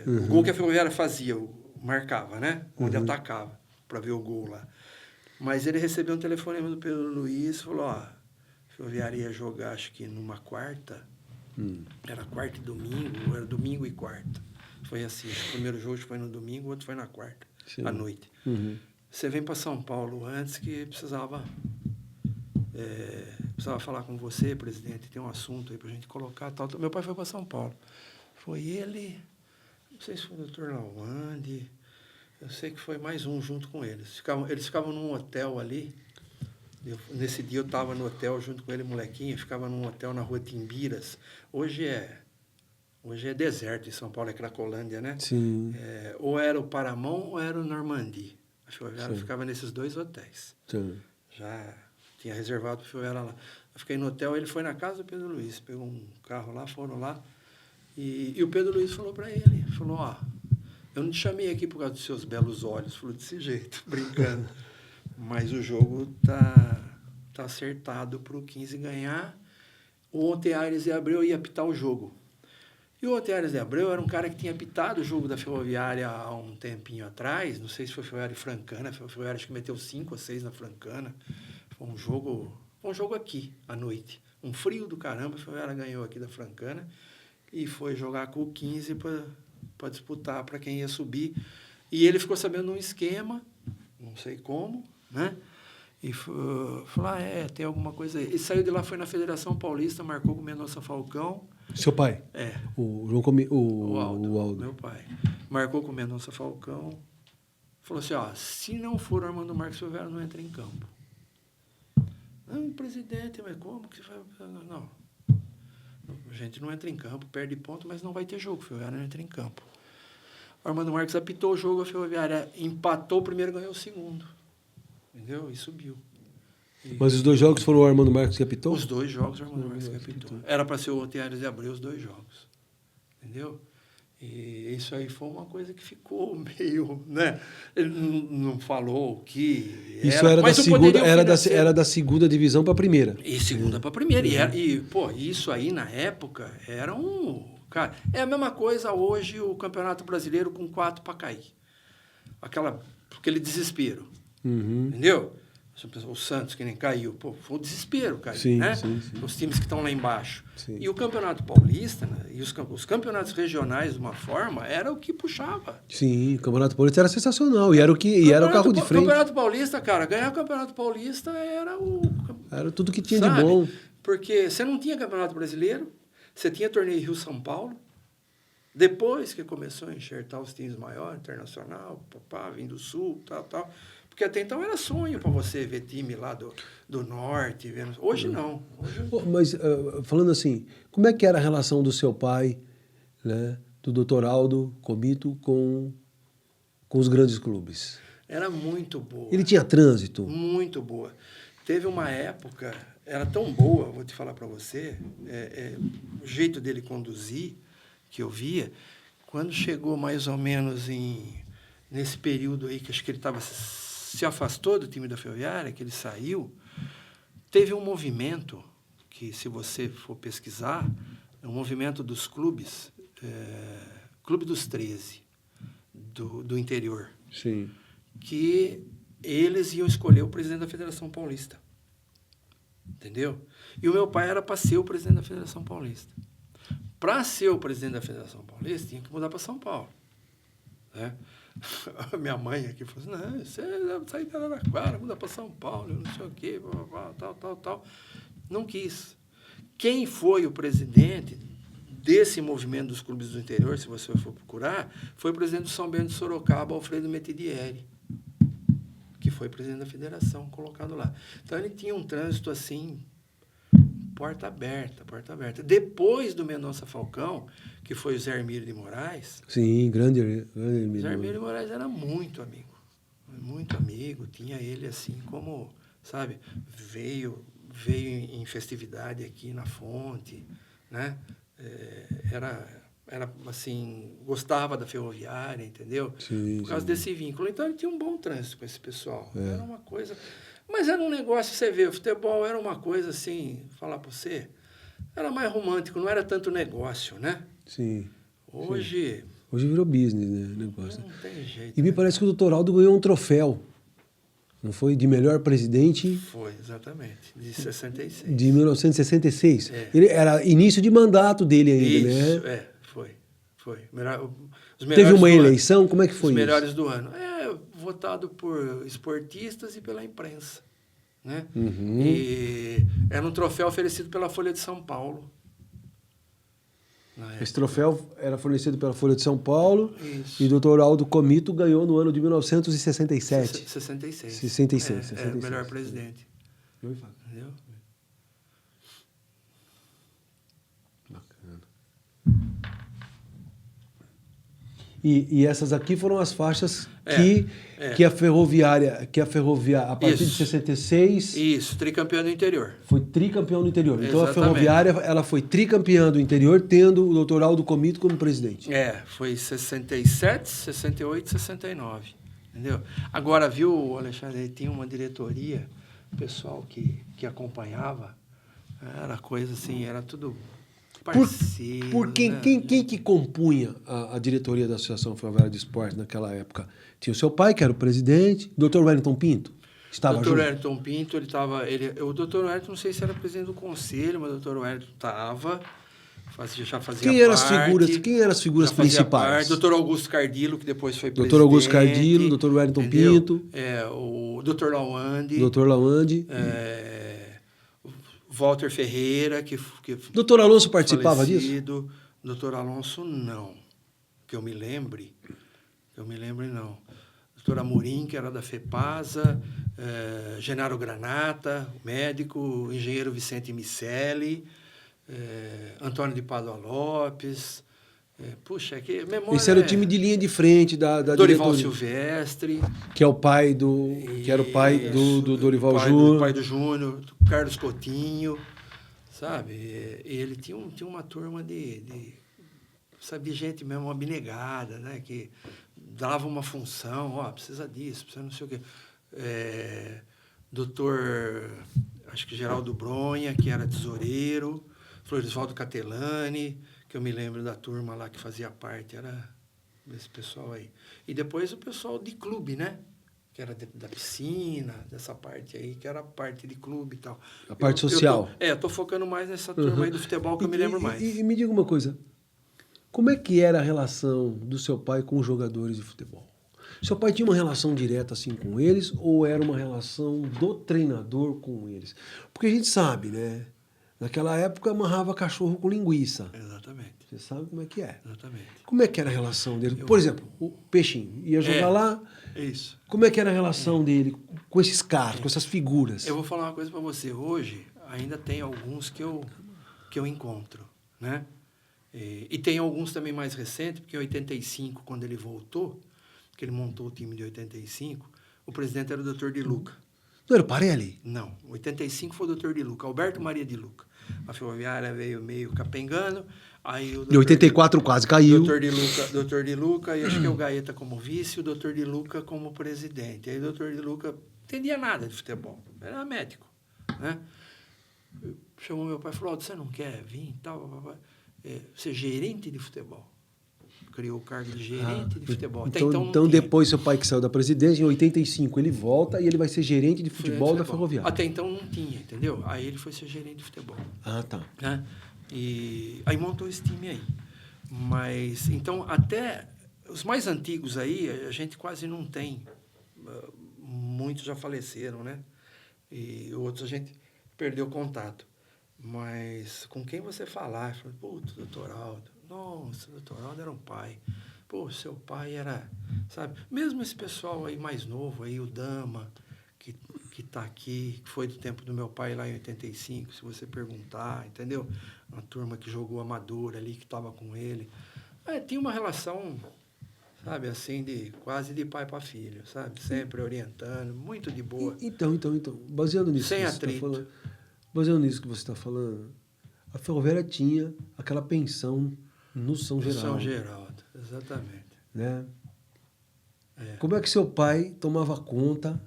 O gol que a Ferroviária fazia, marcava, né? Onde atacava, para ver o gol lá. Mas ele recebeu um telefonema do Pedro Luiz, falou, ó, a Ferroviária ia jogar, acho que numa quarta, era quarta e domingo, era domingo e quarta. Foi assim, o primeiro jogo foi no domingo, o outro foi na quarta, à noite. Você vem para São Paulo antes que precisava falar com você, presidente, tem um assunto aí para a gente colocar, tal. Meu pai foi para São Paulo. Foi ele, não sei se foi o doutor Lawande, eu sei que foi mais um junto com eles. Eles ficavam num hotel ali. Nesse dia eu estava no hotel junto com ele, molequinho, ficava num hotel na rua Timbiras. Hoje é deserto em São Paulo, é Cracolândia, né? Sim. Ou era o Paramount ou era o Normandie. A Ferroviária ficava nesses dois hotéis. Sim. Já tinha reservado para a Ferroviária lá. Eu fiquei no hotel, ele foi na casa do Pedro Luiz, pegou um carro lá, foram lá. E o Pedro Luiz falou para ele, falou, ó, eu não te chamei aqui por causa dos seus belos olhos, falou desse jeito, brincando. Mas o jogo tá acertado para o 15 ganhar. O Oteares de Abreu ia apitar o jogo. E o Oteares de Abreu era um cara que tinha apitado o jogo da Ferroviária há um tempinho atrás, não sei se foi Ferroviária e Francana, a Ferroviária acho que meteu 5 ou 6 na Francana. Foi um jogo aqui, à noite. Um frio do caramba, a Ferroviária ganhou aqui da Francana e foi jogar com o 15 para disputar para quem ia subir. E ele ficou sabendo um esquema, não sei como, né? E falou, tem alguma coisa aí. E saiu de lá, foi na Federação Paulista, marcou com o Mendonça Falcão. Seu pai? O João o Aldo, meu pai. Marcou com o Mendonça Falcão. Falou assim, ó, se não for o Armando Marques, o Ferroviária não entra em campo. Não, presidente, mas como que vai... Não. A gente não entra em campo, perde ponto, mas não vai ter jogo. A Ferroviária não entra em campo. O Armando Marques apitou o jogo, a Ferroviária empatou o primeiro, ganhou o segundo. Entendeu? E subiu. Mas os 2 jogos foram o Armando Marques que apitou? Os 2 jogos o Armando Marques que apitou. Era para ser o Oteares de Abreu os 2 jogos. Entendeu? E isso aí foi uma coisa que ficou meio, né? Ele não falou o que isso era da segunda divisão para a primeira. E segunda para a primeira. Isso aí na época era um... Cara, é a mesma coisa hoje o Campeonato Brasileiro com 4 para cair. Aquele desespero. Entendeu? O Santos, que nem caiu. Pô, foi um desespero, cara. Sim, né? sim. Os times que estão lá embaixo. Sim. E o Campeonato Paulista, né? E os campeonatos regionais, de uma forma, era o que puxava. Sim, o Campeonato Paulista era sensacional. E era o carro de frente. O Campeonato Paulista, cara, ganhar o Campeonato Paulista era Era tudo que tinha de bom. Porque você não tinha Campeonato Brasileiro, você tinha torneio Rio-São Paulo. Depois que começou a enxertar os times maiores, Internacional, vindo do Sul, tal. Porque até então era sonho para você ver time lá do Norte. Hoje não. Mas, falando assim, como é que era a relação do seu pai, né, do Dr. Aldo Comito, com os grandes clubes? Era muito boa. Ele tinha trânsito? Muito boa. Teve uma época, era tão boa, vou te falar para você, o jeito dele conduzir, que eu via, quando chegou mais ou menos nesse período aí, que acho que ele se afastou do time da Ferroviária, que ele saiu, teve um movimento, que se você for pesquisar, é um movimento dos clubes, Clube dos 13, do interior. Sim. Que eles iam escolher o presidente da Federação Paulista. Entendeu? E o meu pai era para ser o presidente da Federação Paulista. Para ser o presidente da Federação Paulista, tinha que mudar para São Paulo. Né? A minha mãe aqui falou assim, não, você deve sair da Araraquara, muda para São Paulo, não sei o quê, tal. Não quis. Quem foi o presidente desse movimento dos clubes do interior, se você for procurar, foi o presidente do São Bento de Sorocaba, Alfredo Metidieri, que foi presidente da federação, colocado lá. Então, ele tinha um trânsito, assim, porta aberta, porta aberta. Depois do Mendonça Falcão, que foi o Zé Hermílio de Moraes... Sim, grande Zé Hermílio de Moraes era muito amigo, tinha ele assim como, sabe, veio em festividade aqui na Fonte, né? Era assim, gostava da ferroviária, entendeu? Sim, Por causa sim. desse vínculo. Então, ele tinha um bom trânsito com esse pessoal. Era uma coisa... Mas era um negócio, você vê, o futebol era uma coisa assim, falar para você, era mais romântico, não era tanto negócio, né? Sim. Hoje... Sim. Hoje virou business, né? O negócio. Não tem jeito. E me parece que o Dr. Aldo ganhou um troféu. Não foi? De melhor presidente. Foi, exatamente. De 66. De 1966. Ele era início de mandato dele ainda, Isso, né? foi. Teve uma eleição? Como é que foi isso? Os melhores do ano. Votado por esportistas e pela imprensa. Né? Uhum. E era um troféu oferecido pela Folha de São Paulo. Esse troféu era fornecido pela Folha de São Paulo. Isso. E o Dr. Aldo Comito ganhou no ano de 1967. 66. 66. O melhor presidente. Entendeu? Bacana. E essas aqui foram as faixas que a ferroviária, a partir de 66... Isso, tricampeão do interior. Foi tricampeão do interior. Então Exatamente. a ferroviária ela foi tricampeã do interior, tendo o Dr. Aldo Comito como presidente. Foi 67, 68, 69. Entendeu? Agora, viu, Alexandre, tinha uma diretoria, o pessoal que acompanhava, era coisa assim, era tudo parceiro. Por quem, né? quem que compunha a diretoria da Associação Ferroviária de Esportes naquela época? Tinha o seu pai, que era o presidente, o Dr. Wellington Pinto, estava junto. O Dr. Wellington Pinto, o Dr. Wellington, não sei se era presidente do conselho, mas o Dr. Wellington estava, já fazia Quem eram as figuras principais? Dr. Augusto Cardillo, que depois foi presidente. Dr. Augusto Cardillo, Dr. Wellington entendeu? Pinto. O Dr. Lawande. Dr. Lawande. Walter Ferreira, que Dr. Alonso participava falecido. Disso? Dr. Alonso, não. Que eu me lembre, não. Dr. Amorim, que era da FEPASA, Genaro Granata, o médico, o engenheiro Vicente Micelli, Antônio de Pádua Lopes. Puxa, que memória. Esse era o time de linha de frente da Dorival diretoria. Silvestre. Que é o pai que era o pai do Dorival Júnior. O pai do Júnior, Carlos Coutinho, sabe? E ele tinha uma turma de gente mesmo abnegada, né? Que dava uma função, precisa disso, precisa não sei o quê. Doutor, acho que Geraldo Bronha, que era tesoureiro, Florisvaldo Catelani, que eu me lembro da turma lá que fazia parte, era desse pessoal aí. E depois o pessoal de clube, né? Que era da piscina, dessa parte aí, que era a parte de clube e tal. A parte social. Eu tô focando mais nessa turma aí do futebol, que eu me lembro mais. E me diga uma coisa, como é que era a relação do seu pai com os jogadores de futebol? Seu pai tinha uma relação direta assim com eles ou era uma relação do treinador com eles? Porque a gente sabe, né? Naquela época amarrava cachorro com linguiça. Exatamente. Você sabe como é que é. Exatamente. Como é que era a relação dele? Por exemplo, o Peixinho ia jogar lá. Isso. Como é que era a relação dele com esses caras, com essas figuras? Eu vou falar uma coisa para você. Hoje, ainda tem alguns que eu encontro, né? E tem alguns também mais recentes, porque em 85, quando ele voltou, que ele montou o time de 85, o presidente era o Dr. De Luca. Não era o Parelli? Não. 85 foi o Dr. De Luca, Alberto Maria de Luca. A ferroviária veio meio capengando. Aí o Em 84 quase caiu. Dr. De Luca, e acho que o Gaeta como vice, o Dr. De Luca como presidente. Aí o Dr. De Luca não entendia nada de futebol, era médico, né? Chamou meu pai e falou, você não quer vir e tal, ser gerente de futebol. Criou o cargo de gerente de futebol. Então depois seu pai que saiu da presidência, em 85 ele volta e ele vai ser gerente de futebol da ferroviária. Até então não tinha, entendeu? Aí ele foi ser gerente de futebol. Ah, tá. Né? E aí montou esse time aí. Mas, então, até os mais antigos aí, a gente quase não tem. Muitos já faleceram, né? E outros a gente perdeu contato. Mas com quem você falar, fala, putz, doutor Aldo, nossa, o doutor Aldo era um pai. Pô, seu pai era, sabe? Mesmo esse pessoal aí mais novo, aí o Dama, que que está aqui, que foi do tempo do meu pai lá em 85, se você perguntar, entendeu? Uma turma que jogou amador ali, que estava com ele. Tinha uma relação, sabe, assim, quase de pai para filho, sabe? Sempre orientando, muito de boa. Então, baseando nisso Sem que você atrito. está falando, baseando nisso que você está falando, a Ferroviária tinha aquela pensão no São Geraldo. São Geraldo, exatamente. Né? Como é que seu pai tomava conta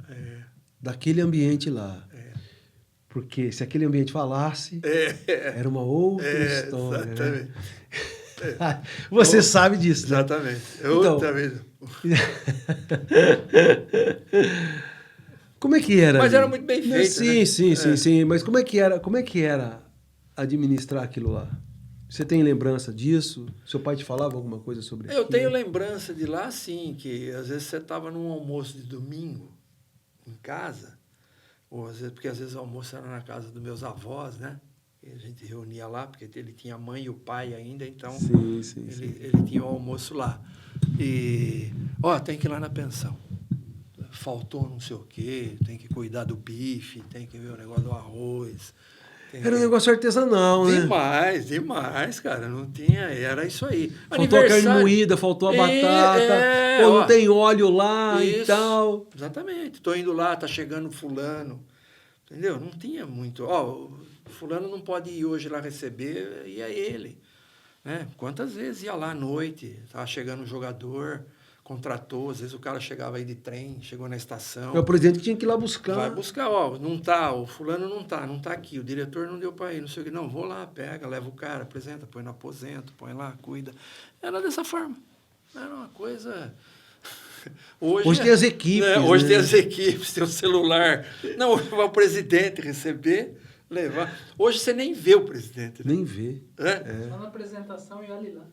daquele ambiente lá? Porque se aquele ambiente falasse, era uma outra história. Exatamente. Né? Você sabe disso, né? Exatamente. Então, como é que era? Mas era muito bem feito. Sim. Mas como é que era administrar aquilo lá? Você tem lembrança disso? Seu pai te falava alguma coisa sobre isso? Eu tenho lembrança de lá, sim, que às vezes você estava num almoço de domingo em casa, ou às vezes, porque às vezes o almoço era na casa dos meus avós, né? E a gente reunia lá, porque ele tinha a mãe e o pai ainda, então ele tinha o almoço lá. E, tem que ir lá na pensão. Faltou não sei o quê, tem que cuidar do bife, tem que ver o negócio do arroz. Era um negócio artesanal, né? Demais, cara. Não tinha, era isso aí. Faltou a carne moída, faltou a batata, ou não tem óleo lá e tal. Exatamente. Estou indo lá, tá chegando fulano. Entendeu? Não tinha muito. Fulano não pode ir hoje lá receber, e é ele. Né? Quantas vezes ia lá à noite, estava chegando um jogador, contratou, às vezes o cara chegava aí de trem, chegou na estação. É o presidente que tinha que ir lá buscar. Vai buscar, não tá, o fulano não tá aqui, o diretor não deu para ir, não sei o que. Não, vou lá, pega, leva o cara, apresenta, põe no aposento, põe lá, cuida. Era dessa forma. Era uma coisa... Hoje tem as equipes. Né? Hoje tem as equipes, tem o celular. Não, vai o presidente receber, levar. Hoje você nem vê o presidente. Né? Nem vê. Só na apresentação e olha lá.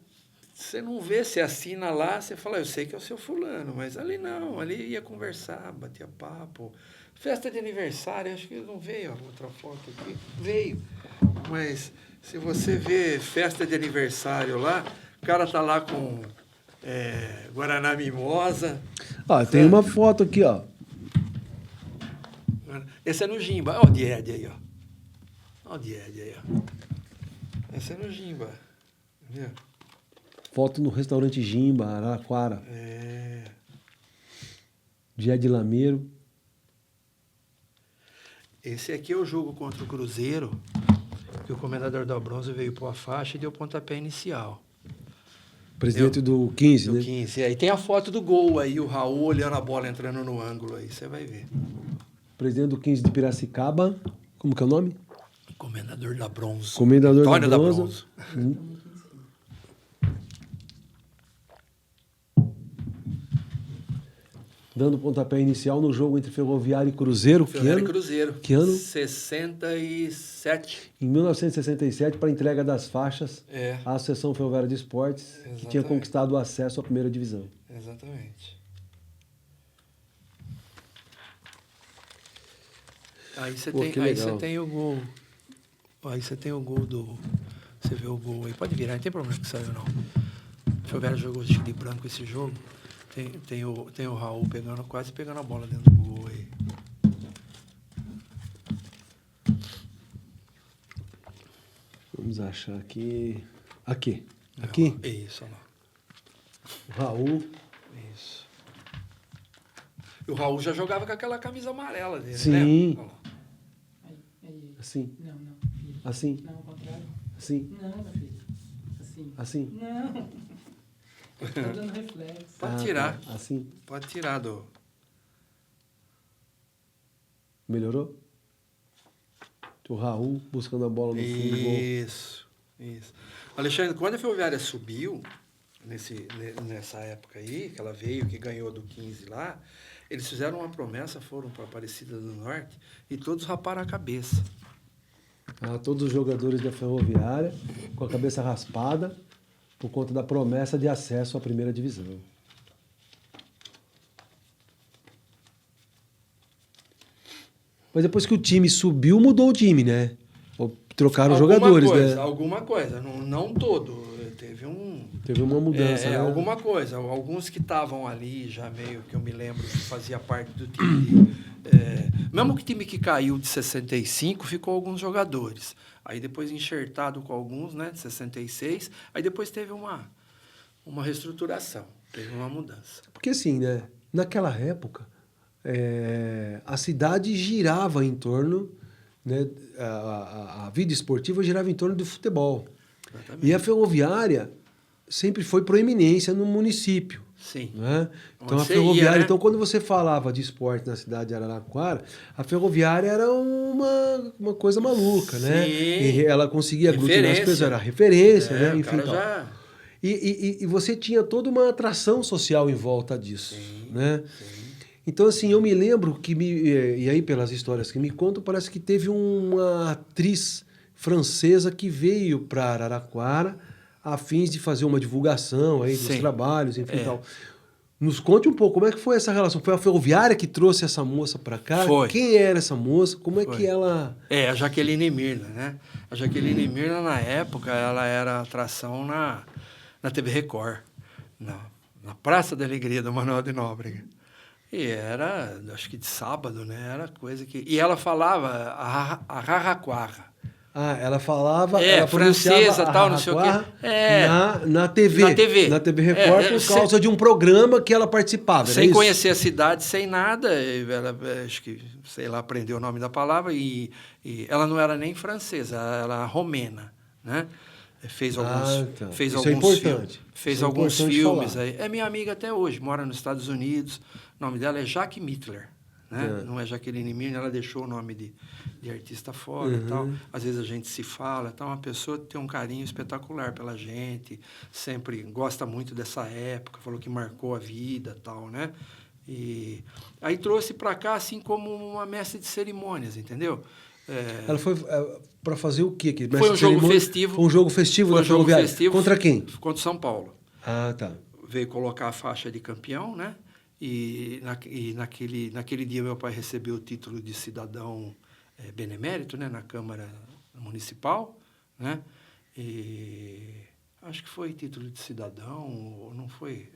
Você não vê, você assina lá, você fala, eu sei que é o seu fulano, mas ali não, ali ia conversar, batia papo. Festa de aniversário, acho que não veio, outra foto aqui, veio. Mas se você vê festa de aniversário lá, o cara tá lá com Guaraná Mimosa. Tem uma foto aqui, ó. Esse é no Gimba, olha o Died aí, ó. Olha o Died aí, ó. Esse é no Gimba, entendeu? Foto no restaurante Gimba, Araraquara. Dia de Lameiro. Esse aqui é o jogo contra o Cruzeiro, que o comendador da Bronze veio pôr a faixa e deu pontapé inicial. Presidente do 15, né? Do 15. Aí tem a foto do gol aí, o Raul olhando a bola entrando no ângulo aí, você vai ver. Presidente do 15 de Piracicaba. Como que é o nome? Comendador da Bronze. Comendador da Bronze. Dando pontapé inicial no jogo entre Ferroviária e Cruzeiro. Ferroviária e Cruzeiro. Que ano? 67. Em 1967, para a entrega das faixas à Associação Ferroviária de Esportes, que tinha conquistado o acesso à primeira divisão. Exatamente. Aí você tem o gol. Aí você tem o gol do... Você vê o gol aí. Pode virar, não tem problema que saiu, não. O Ferroviária jogou de branco esse jogo. Tem o Raul quase pegando a bola dentro do gol aí. Vamos achar aqui. Aqui. Isso, olha lá. O Raul. Isso. E o Raul já jogava com aquela camisa amarela dele, sim. Né? Aí. Assim. Não. Assim. Não, ao contrário. Assim. Não, meu filho. Assim. Assim. Não. Tá dando reflexo. Pode tirar. Tá. Assim. Pode tirar do... Melhorou? O Raul buscando a bola no fundo do gol. Isso. Alexandre, quando a Ferroviária subiu, nessa época aí, que ela veio, que ganhou do 15 lá, eles fizeram uma promessa, foram para Aparecida do Norte e todos raparam a cabeça. Todos os jogadores da Ferroviária com a cabeça raspada por conta da promessa de acesso à primeira divisão. Mas depois que o time subiu, mudou o time, né? Ou trocaram os jogadores, né? Alguma coisa, não todo. Teve uma mudança, né? alguma coisa. Alguns que estavam ali já meio que eu me lembro que fazia parte do time. Mesmo que o time que caiu de 65, ficou alguns jogadores. Aí depois enxertado com alguns, né, de 66. Aí depois teve uma reestruturação, teve uma mudança. Porque assim, né? Naquela época, a cidade girava em torno, né? A vida esportiva girava em torno do futebol. Exatamente. E a Ferroviária sempre foi proeminência no município. Sim. Né? Então, Onde a você Ferroviária, ia, né? então, quando você falava de esporte na cidade de Araraquara, a Ferroviária era uma coisa maluca, né? Sim. E ela conseguia aglutinar as pessoas, Referência. era referência, né? O Enfim, cara tal. já... E você tinha toda uma atração social em volta disso, Sim, né? sim. Então, assim, eu me lembro que, e aí pelas histórias que me contam, parece que teve uma atriz francesa que veio para Araraquara a fins de fazer uma divulgação aí dos Sim. trabalhos, enfim, tal. Nos conte um pouco, como é que foi essa relação? Foi a Ferroviária que trouxe essa moça para cá? Foi. Quem era essa moça? Como é Foi. que ela... A Jaqueline Mirna, né? A Jaqueline Mirna, na época, ela era atração na TV Record, na Praça da Alegria do Manuel de Nóbrega. E era, acho que de sábado, né? Era coisa que... E ela falava a Araraquara. ela falava, ela francesa, pronunciava tal, não sei o quê. Na TV. Na TV Record, por causa de um programa que ela participava. Sem conhecer a cidade, sem nada. Ela, acho que, sei lá, aprendeu o nome da palavra. E ela não era nem francesa, ela era romena, né? Fez alguns, fez Isso alguns é importante. filmes. Fez Isso é alguns importante filmes falar. aí. É minha amiga até hoje, mora nos Estados Unidos. O nome dela é Jaque Mittler. Né? Não é Jaqueline Mirna, ela deixou o nome de artista fora e tal. Às vezes a gente se fala, tá? Uma pessoa que tem um carinho espetacular pela gente, sempre gosta muito dessa época, falou que marcou a vida, tal, né? E aí trouxe para cá assim como uma mestre de cerimônias, entendeu? Ela foi para fazer o quê? Foi um jogo festivo. Foi um jogo festivo da Ferroviária. Contra quem? Contra o São Paulo. Ah, tá. Veio colocar a faixa de campeão, né? E naquele dia meu pai recebeu o título de cidadão benemérito, né, na Câmara Municipal, né? E acho que foi título de cidadão, ou não foi?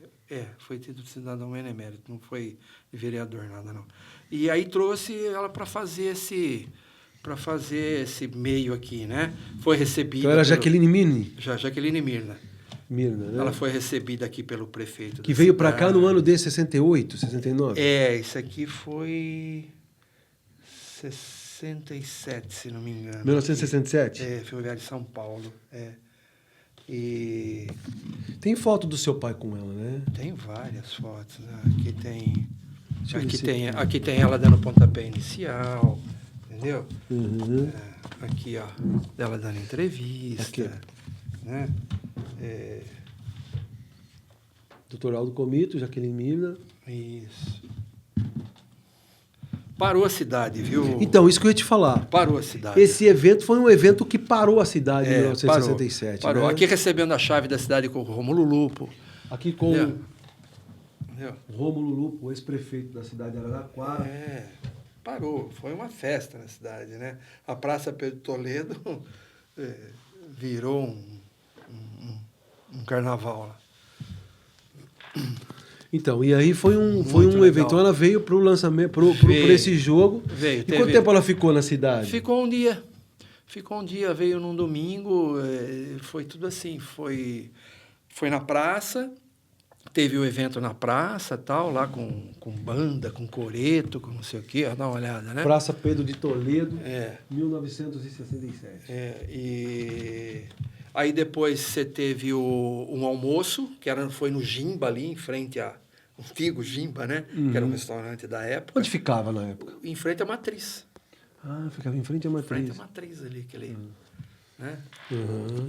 Foi título de cidadão benemérito, não foi de vereador, nada não. E aí trouxe ela para fazer esse meio aqui, né? Foi recebida... Então era Jaqueline Mirna? Jaqueline Mirna. Mirna, né? Ela foi recebida aqui pelo prefeito. Que veio para cá no ano de 68, 69? Isso aqui foi 67, se não me engano. 1967? Ferroviária de São Paulo. E tem foto do seu pai com ela, né? tem várias fotos. Aqui tem ela dando pontapé inicial, entendeu? Aqui, ó, dela dando entrevista. Aqui. Né? Doutor Aldo Comito, Jaqueline Mirna. Isso. Parou a cidade, viu? Então, isso que eu ia te falar. Parou a cidade. Esse evento foi um evento que parou a cidade em 1967. Parou. Né? Aqui recebendo a chave da cidade com o Rômulo Lupo. Aqui com Entendeu? Rômulo Lupo, ex-prefeito da cidade de Araraquara. Parou. Foi uma festa na cidade, né? A Praça Pedro Toledo virou um carnaval lá. Então, e aí foi um legal. evento. Então ela veio para o lançamento, por esse jogo. Veio. E quanto tempo ela ficou na cidade? Ficou um dia. Veio num domingo. Foi tudo assim. Foi na praça. Teve o evento na praça, tal, lá com banda, com coreto, com não sei o quê. Dá uma olhada, né? Praça Pedro de Toledo, 1967. E aí depois você teve um almoço, que foi no Gimba, ali em frente ao antigo Gimba, né? Que era um restaurante da época. Onde ficava na época? Em frente à Matriz. Ficava em frente à Matriz. Em frente à Matriz ali, aquele... Né?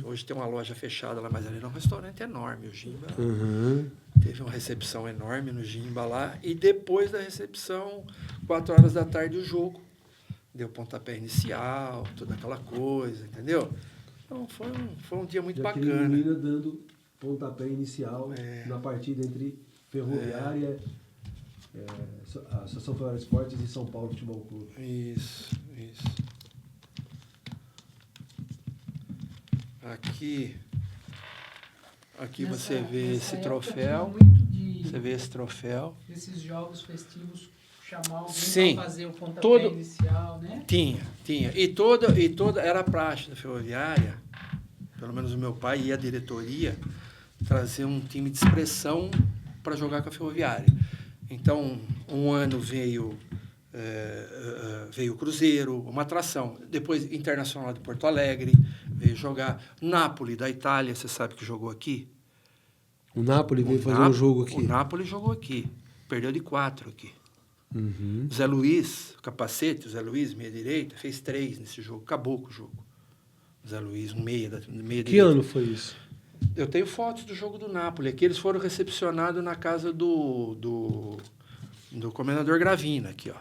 Hoje tem uma loja fechada lá, mas ali era um restaurante enorme, o Gimba. Teve uma recepção enorme no Gimba lá. E depois da recepção, 4 horas da tarde, o jogo. Deu pontapé inicial, toda aquela coisa, entendeu? Então, foi um dia muito bacana. Menina dando pontapé inicial na partida entre Ferroviária, a Associação Ferroviária de Esportes e São Paulo Futebol Clube. Isso. Aqui Aqui Nessa- você vê nessa esse época troféu. tinha muito de Você vê esse troféu. desses jogos festivos chamar alguém Sim. para fazer o pontapé Todo- inicial, né? Tinha. E toda era a praxe da Ferroviária, pelo menos o meu pai e a diretoria, trazer um time de expressão para jogar com a Ferroviária. Então, um ano veio o Cruzeiro, uma atração. Depois, Internacional de Porto Alegre veio jogar. Nápoles, da Itália, você sabe que jogou aqui? O Napoli veio fazer um jogo aqui. O Nápoles jogou aqui. Perdeu de 4 aqui. Uhum. O Zé Luiz, capacete, o Zé Luiz, meia direita, fez 3 nesse jogo. Acabou com o jogo. O Zé Luiz, um meia Que direita. ano foi isso? Eu tenho fotos do jogo do Napoli. Aqui eles foram recepcionados na casa do comendador Gravina, aqui, ó.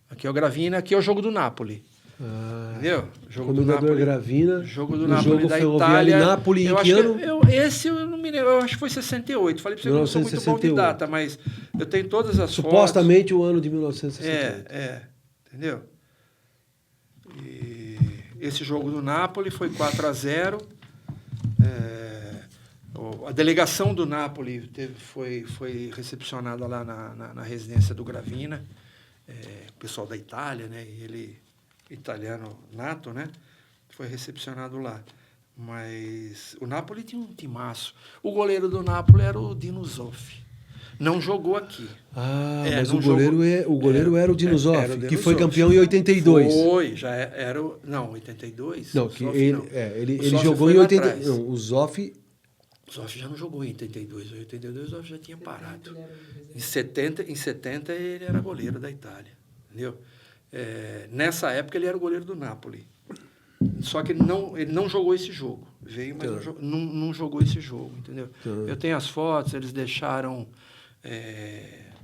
Aqui é o Gravina, aqui é o jogo do Napoli. Ah, Entendeu? Jogo do Comendador Napoli. Gravina. Jogo do o Napoli jogo da Ferroviário Itália. Napoli em eu que acho ano? Esse eu não me lembro, eu acho que foi 68. Falei pra você que eu não sou muito bom de 1968. data, mas eu tenho todas as Supostamente o ano de 1968. Entendeu? E esse jogo do Napoli foi 4-0. A delegação do Napoli foi recepcionada lá na residência do Gravina, o pessoal da Itália, né? E ele, italiano nato, né? Foi recepcionado lá. Mas o Napoli tinha um timaço. O goleiro do Napoli era o Dino Zoff. Não jogou aqui. Ah, É, mas não o goleiro, jogou. o goleiro era o Dino Era Zoff, o Dino que foi Zoff. campeão em 82. Foi, já era o... Não, 82? Não, O que Zoff ele, não. ele O Zoff jogou foi em lá 80. atrás. Não, o Zoff. O Zoff já não jogou em 82. Em 82 o Zoff já tinha parado. Ele era o Em 70 ele era goleiro da Itália, entendeu? Nessa época ele era o goleiro do Napoli. Só que ele não jogou esse jogo. Veio, mas não jogou esse jogo, entendeu? Eu tenho as fotos, eles deixaram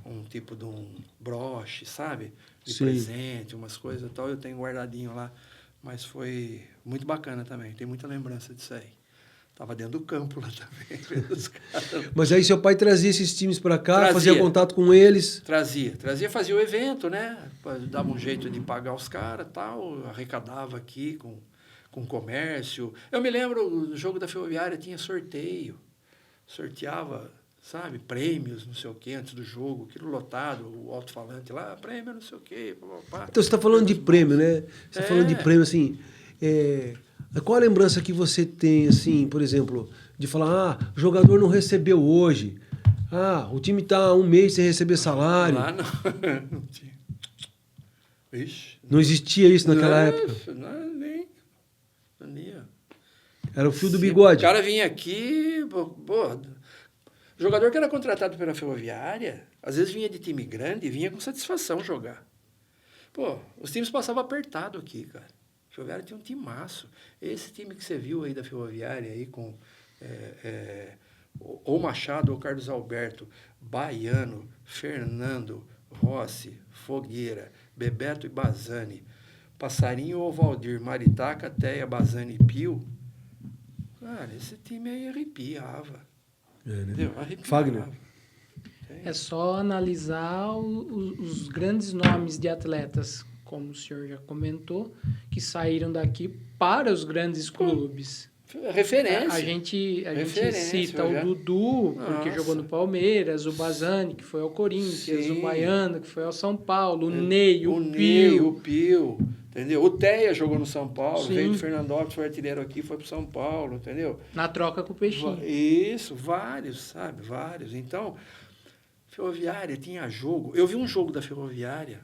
um tipo de um broche, sabe? De Sim. presente, umas coisas e tal. Eu tenho guardadinho lá. Mas foi muito bacana também. Tem muita lembrança disso aí. Tava dentro do campo lá também. Vendo os caras. Mas aí seu pai trazia esses times para cá, Trazia. fazia contato com eles. Trazia, fazia o evento, né? Dava um jeito de pagar os caras, tal, arrecadava aqui com comércio. Eu me lembro, no jogo da Ferroviária tinha sorteio. Sorteava, sabe, prêmios, não sei o quê, antes do jogo, aquilo lotado, o alto-falante lá, prêmio, não sei o quê. Pá. Então você está falando de prêmio, né? Você está falando de É. prêmio, assim. Qual a lembrança que você tem, assim, por exemplo, de falar, o jogador não recebeu hoje. O time está um mês sem receber salário. Lá não, não tinha. Ixi. Não existia isso naquela época. Nem. Era o fio do Sim, bigode. O cara vinha aqui, o jogador que era contratado pela Ferroviária, às vezes vinha de time grande e vinha com satisfação jogar. Os times passavam apertado aqui, cara. A Ferroviária tinha um timaço. Esse time que você viu aí da Ferroviária, aí com ou Machado ou Carlos Alberto, Baiano, Fernando, Rossi, Fogueira, Bebeto e Bazani, Passarinho ou Valdir, Maritaca, Teia, Bazani e Pio. Cara, esse time aí arrepiava. Né? Entendeu? Arrepiava. Fagner. É só analisar os grandes nomes de atletas, como o senhor já comentou, que saíram daqui para os grandes clubes. Referência. A gente Referência, cita o Dudu, porque Nossa. jogou no Palmeiras, o Bazani, que foi ao Corinthians, Sim. o Baiano, que foi ao São Paulo, o Ney, o Ney, Pio. o Pio, entendeu? O Teia jogou no São Paulo, Sim. veio do Fernandópolis, foi artilheiro aqui, foi pro São Paulo, entendeu? Na troca com o Peixinho. Isso, vários, sabe? Vários. Então, Ferroviária tinha jogo. Eu vi um jogo da Ferroviária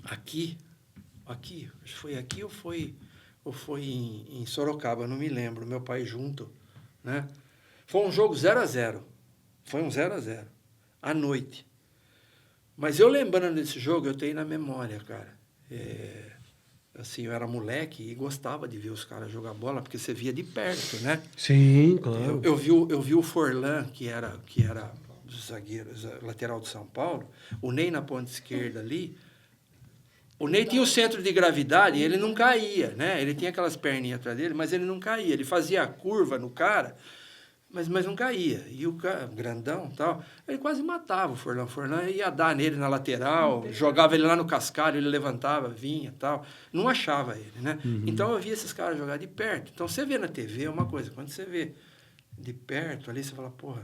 aqui, acho que foi aqui ou foi em Sorocaba, não me lembro, meu pai junto, né? Foi um jogo 0-0. Foi um 0-0, à noite. Mas eu lembrando desse jogo, eu tenho na memória, cara. Assim, eu era moleque e gostava de ver os caras jogar bola, porque você via de perto, né? Sim, claro. Eu vi o Forlan, que era zagueiro, lateral de São Paulo, o Ney na ponta esquerda ali. O Ney tinha o centro de gravidade e ele não caía, né? Ele tinha aquelas perninhas atrás dele, mas ele não caía. Ele fazia a curva no cara, mas não caía. E o cara, grandão e tal, ele quase matava o Forlan. O Forlan ia dar nele na lateral, jogava ele lá no cascalho, ele levantava, vinha e tal. Não achava ele, né? Então eu via esses caras jogar de perto. Então você vê na TV é uma coisa, quando você vê de perto ali, você fala, porra,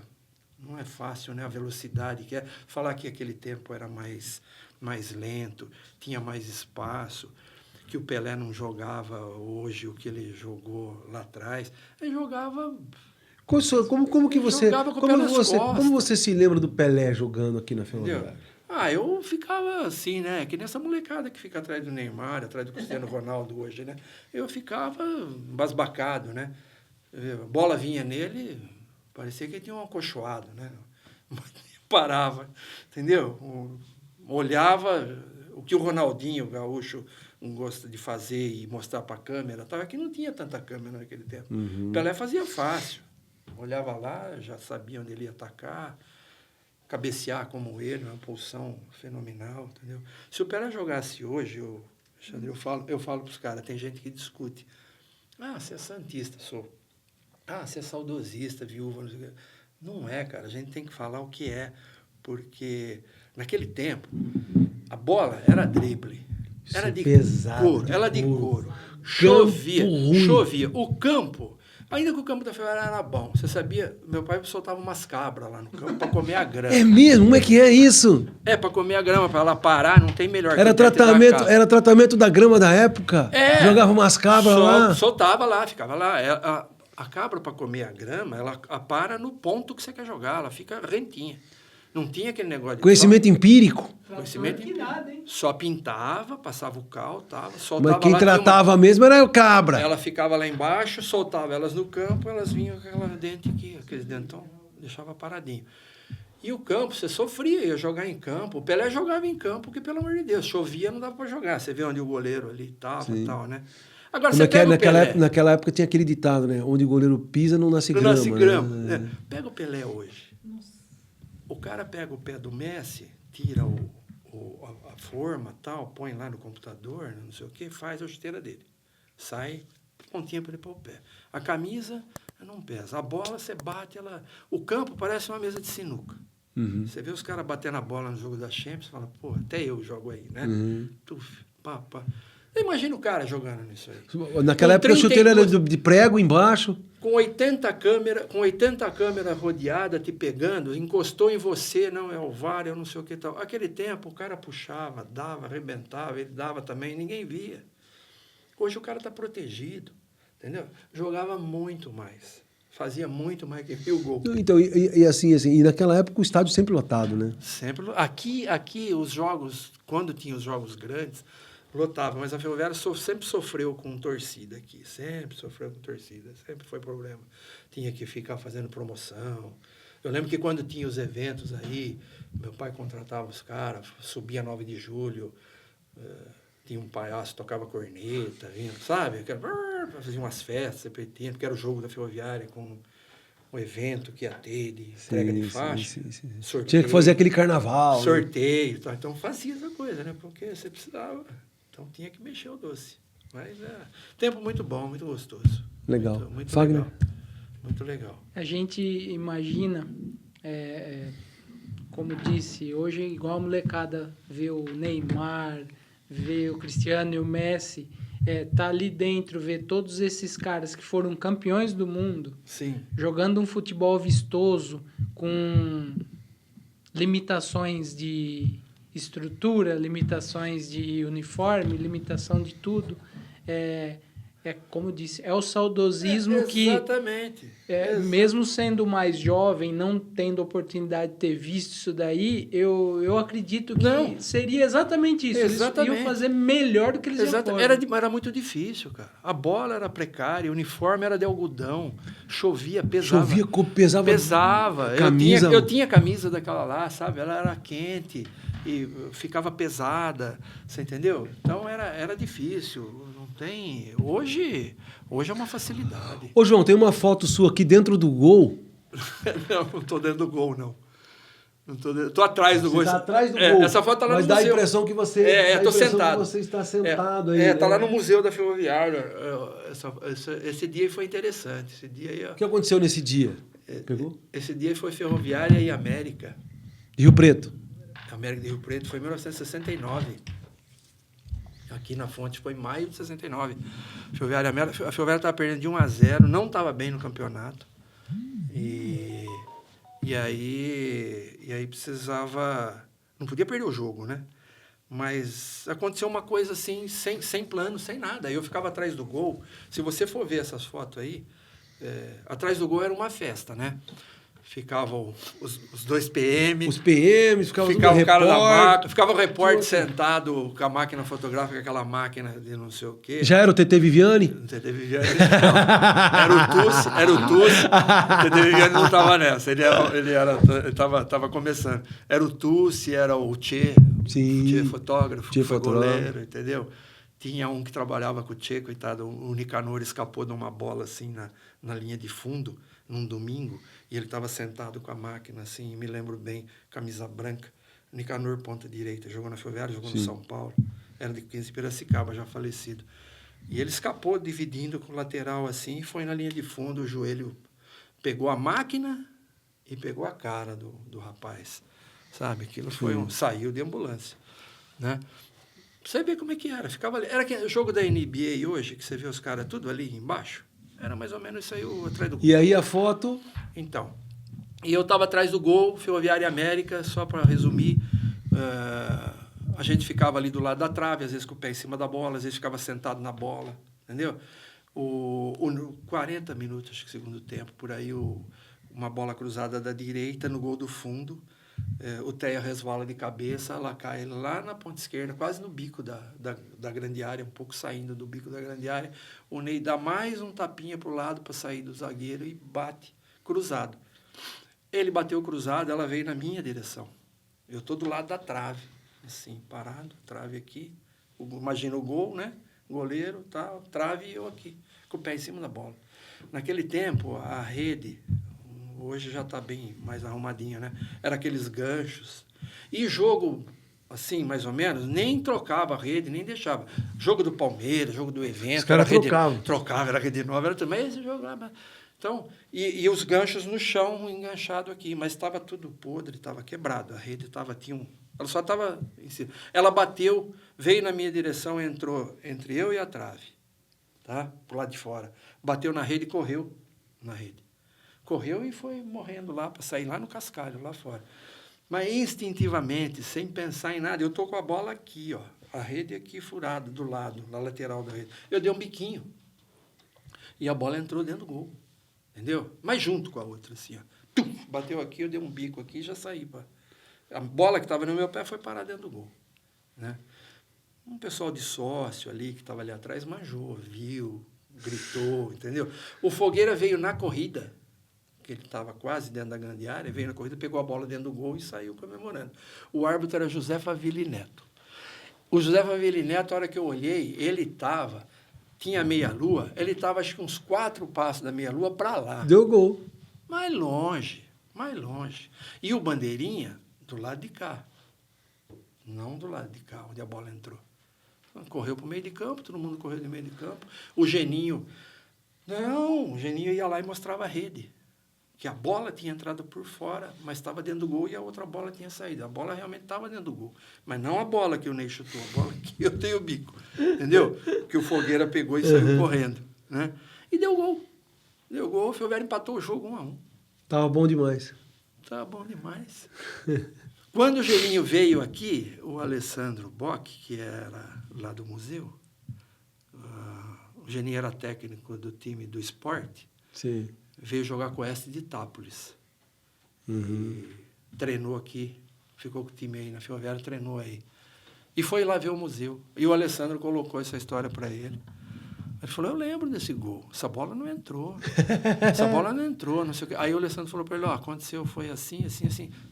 não é fácil, né? A velocidade que é. Falar que aquele tempo era mais lento, tinha mais espaço, que o Pelé não jogava hoje o que ele jogou lá atrás. Ele jogava... Como que você, Jogava com o pé nas costas. como você se lembra do Pelé jogando aqui na Ferroviária? Eu ficava assim, né? Que nessa molecada que fica atrás do Neymar, atrás do Cristiano Ronaldo hoje, né? Eu ficava embasbacado, né? A bola vinha nele, parecia que ele tinha um acolchoado, né? Parava, entendeu? Olhava o que o Ronaldinho, o gaúcho, gosta de fazer e mostrar para a câmera. Tava que não tinha tanta câmera naquele tempo. Uhum. Pelé fazia fácil. Olhava lá, já sabia onde ele ia atacar, cabecear como ele, uma pulsão fenomenal, entendeu? Se o Pelé jogasse hoje, Alexandre, eu falo para os caras, tem gente que discute. Você é santista, sou. Você é saudosista, viúva, não sei o quê. Não é, cara, a gente tem que falar o que é, porque naquele tempo a bola era drible, era de couro, ela de couro. Chovia. O campo... Ainda que o campo da Ferroviária era bom. Você sabia? Meu pai soltava umas cabras lá no campo para comer a grama. É mesmo? Como é que é isso? Para comer a grama, para ela parar, não tem melhor. Era tratamento da grama da época? Jogava umas cabras lá? Soltava lá, ficava lá. A cabra, para comer a grama, ela para no ponto que você quer jogar. Ela fica rentinha. Não tinha aquele negócio de... Conhecimento empírico? Conhecimento empírico. Só pintava, passava o cal, soltava. Mas quem tratava mesmo era o cabra. Ela ficava lá embaixo, soltava elas no campo, elas vinham com aquela dente aqui, aqueles dentão, deixava paradinho. E o campo, você sofria, ia jogar em campo. O Pelé jogava em campo, porque, pelo amor de Deus, chovia, não dava para jogar. Você vê onde o goleiro ali estava e tal, né? Agora, você pega o Pelé... Naquela época tinha aquele ditado, né? Onde o goleiro pisa, não nasce grama. Não nasce grama. Né? Pega o Pelé hoje. O cara pega o pé do Messi, tira a forma, tal, põe lá no computador, não sei o quê, faz a chuteira dele. Sai, pontinha para ele pôr o pé. A camisa não pesa. A bola, você bate, ela... O campo parece uma mesa de sinuca. Uhum. Você vê os caras batendo a bola no jogo da Champions, fala, pô, até eu jogo aí, né? Tuf, pá. Imagina o cara jogando nisso aí. Naquela época a chuteira era de prego embaixo. Com 80 câmeras rodeadas te pegando, encostou em você, não é o VAR, eu não sei o que tal. Aquele tempo o cara puxava, dava, arrebentava, ele dava também, ninguém via. Hoje o cara está protegido, entendeu? Jogava muito mais. Fazia muito mais que o gol. Então, e naquela época o estádio sempre lotado, né? Sempre. Aqui os jogos, quando tinha os jogos grandes, lotava, mas a Ferroviária sempre sofreu com torcida aqui, sempre sofreu com torcida, sempre foi problema. Tinha que ficar fazendo promoção. Eu lembro que quando tinha os eventos aí, meu pai contratava os caras, subia 9 de julho, tinha um palhaço, tocava corneta, sabe? Fazia umas festas, serpentina, porque era o jogo da Ferroviária com um evento que ia ter de entrega de faixa. Sorteio, tinha que fazer aquele carnaval. Sorteio, né? Então fazia essa coisa, né? Porque você precisava... Então tinha que mexer o doce. Mas tempo muito bom, muito gostoso. Legal. Muito legal. Muito legal. A gente imagina, como disse, hoje igual a molecada vê o Neymar, vê o Cristiano e o Messi, tá ali dentro, vê todos esses caras que foram campeões do mundo, sim, jogando um futebol vistoso, com limitações de estrutura, limitações de uniforme, limitação de tudo. Como disse, é o saudosismo exatamente. que, mesmo sendo mais jovem, não tendo oportunidade de ter visto isso daí, eu acredito que seria exatamente isso. Exatamente. Eles iam fazer melhor do que eles iam fazer. Era muito difícil, cara. A bola era precária, o uniforme era de algodão, chovia, pesava. Pesava. Camisa. Eu tinha camisa daquela lá, sabe? Ela era quente e ficava pesada, você entendeu? Então era difícil. Não tem... Hoje é uma facilidade. Ô, João, tem uma foto sua aqui dentro do gol. Não estou dentro do gol, não. Estou atrás do gol. Você está atrás do gol. Essa foto está lá no museu. Mas dá a impressão que você... estou sentado. Que você está sentado aí. Está lá no Museu da Ferroviária. Esse dia foi interessante. Esse dia aí, o que aconteceu nesse dia? Pegou? Esse dia foi Ferroviária e América. Rio Preto. América de Rio Preto foi em 1969. Aqui na Fonte foi em maio de 69. A Ferroviária estava perdendo de 1-0, não estava bem no campeonato. E aí precisava... Não podia perder o jogo, né? Mas aconteceu uma coisa assim, sem plano, sem nada. Aí eu ficava atrás do gol. Se você for ver essas fotos aí, atrás do gol era uma festa, né? Ficavam os dois PM. Os PMs, ficava o cara da máquina, ficava o repórter sentado com a máquina fotográfica, aquela máquina de não sei o quê. Já era o TT Viviane? O TT Viviane não. Era o Tucci. O TT Viviane não estava nessa. Ele estava começando. Era o Tucci, era o Tchê. Sim. O Tchê fotógrafo, Tchê foi fotógrafo. goleiro, entendeu? Tinha um que trabalhava com o Tchê, coitado. O Nicanor escapou de uma bola assim na linha de fundo, num domingo. E ele estava sentado com a máquina, assim, me lembro bem, camisa branca. Nicanor, ponta direita, jogou na Ferroviária, jogou no São Paulo. Era de 15 de Piracicaba, já falecido. E ele escapou dividindo com o lateral, assim, e foi na linha de fundo, o joelho pegou a máquina e pegou a cara do rapaz. Sabe? Aquilo foi saiu de ambulância, né? Você vê como é que era. Ficava ali. Era o jogo da NBA hoje, que você vê os caras tudo ali embaixo. Era mais ou menos isso aí, atrás do gol. E aí a foto... Então, e eu estava atrás do gol, Ferroviária América, só para resumir, a gente ficava ali do lado da trave, às vezes com o pé em cima da bola, às vezes ficava sentado na bola, entendeu? 40 minutos, acho que segundo tempo, por aí, uma bola cruzada da direita no gol do fundo, o Teia resvala de cabeça, ela cai lá na ponta esquerda, quase no bico da grande área, um pouco saindo do bico da grande área. O Ney dá mais um tapinha para o lado para sair do zagueiro e bate cruzado. Ele bateu cruzado, ela veio na minha direção. Eu estou do lado da trave, assim, parado, trave aqui. Imagina o gol, né? Goleiro, tal, trave e eu aqui, com o pé em cima da bola. Naquele tempo, a rede... Hoje já está bem mais arrumadinha, né? Era aqueles ganchos. E jogo, assim, mais ou menos, nem trocava a rede, nem deixava. Jogo do Palmeiras, jogo do evento. Os caras trocavam. Trocava, era rede nova, era também esse jogo lá. Então, e os ganchos no chão, enganchado aqui. Mas estava tudo podre, estava quebrado. A rede ela só estava em cima. Ela bateu, veio na minha direção, entrou entre eu e a trave, tá? Pro lado de fora. Bateu na rede e correu na rede. Correu e foi morrendo lá, para sair lá no cascalho, lá fora. Mas instintivamente, sem pensar em nada, eu estou com a bola aqui, ó, a rede aqui furada, do lado, na lateral da rede. Eu dei um biquinho. E a bola entrou dentro do gol. Entendeu? Mas junto com a outra, assim, ó. Tum, bateu aqui, eu dei um bico aqui e já saí. A bola que estava no meu pé foi parar dentro do gol, né? Um pessoal de sócio ali, que estava ali atrás, manjou, viu, gritou, entendeu? O Fogueira veio na corrida, que ele estava quase dentro da grande área, veio na corrida, pegou a bola dentro do gol e saiu comemorando. O árbitro era José Favilli Neto. O José Favilli Neto, a hora que eu olhei, tinha meia-lua, ele estava acho que uns 4 passos da meia-lua para lá. Deu gol. Mais longe. E o Bandeirinha, do lado de cá. Não do lado de cá, onde a bola entrou. Correu para o meio de campo, todo mundo correu do meio de campo. O Geninho ia lá e mostrava a rede. Que a bola tinha entrado por fora, mas estava dentro do gol e a outra bola tinha saído. A bola realmente estava dentro do gol. Mas não a bola que o Ney chutou, a bola que eu dei o bico. Entendeu? Que o Fogueira pegou e saiu correndo. Né? E deu gol. O Ferroviária empatou o jogo 1-1. Tava bom demais. Tava bom demais. Quando o Geninho veio aqui, o Alessandro Bock, que era lá do museu, o Geninho era técnico do time do esporte. Sim. Veio jogar com o Oeste de Itápolis. E treinou aqui, ficou com o time aí na Ferroviária, treinou aí. E foi lá ver o museu. E o Alessandro colocou essa história para ele. Ele falou, eu lembro desse gol, essa bola não entrou, não sei o quê. Aí o Alessandro falou para ele, aconteceu, foi assim.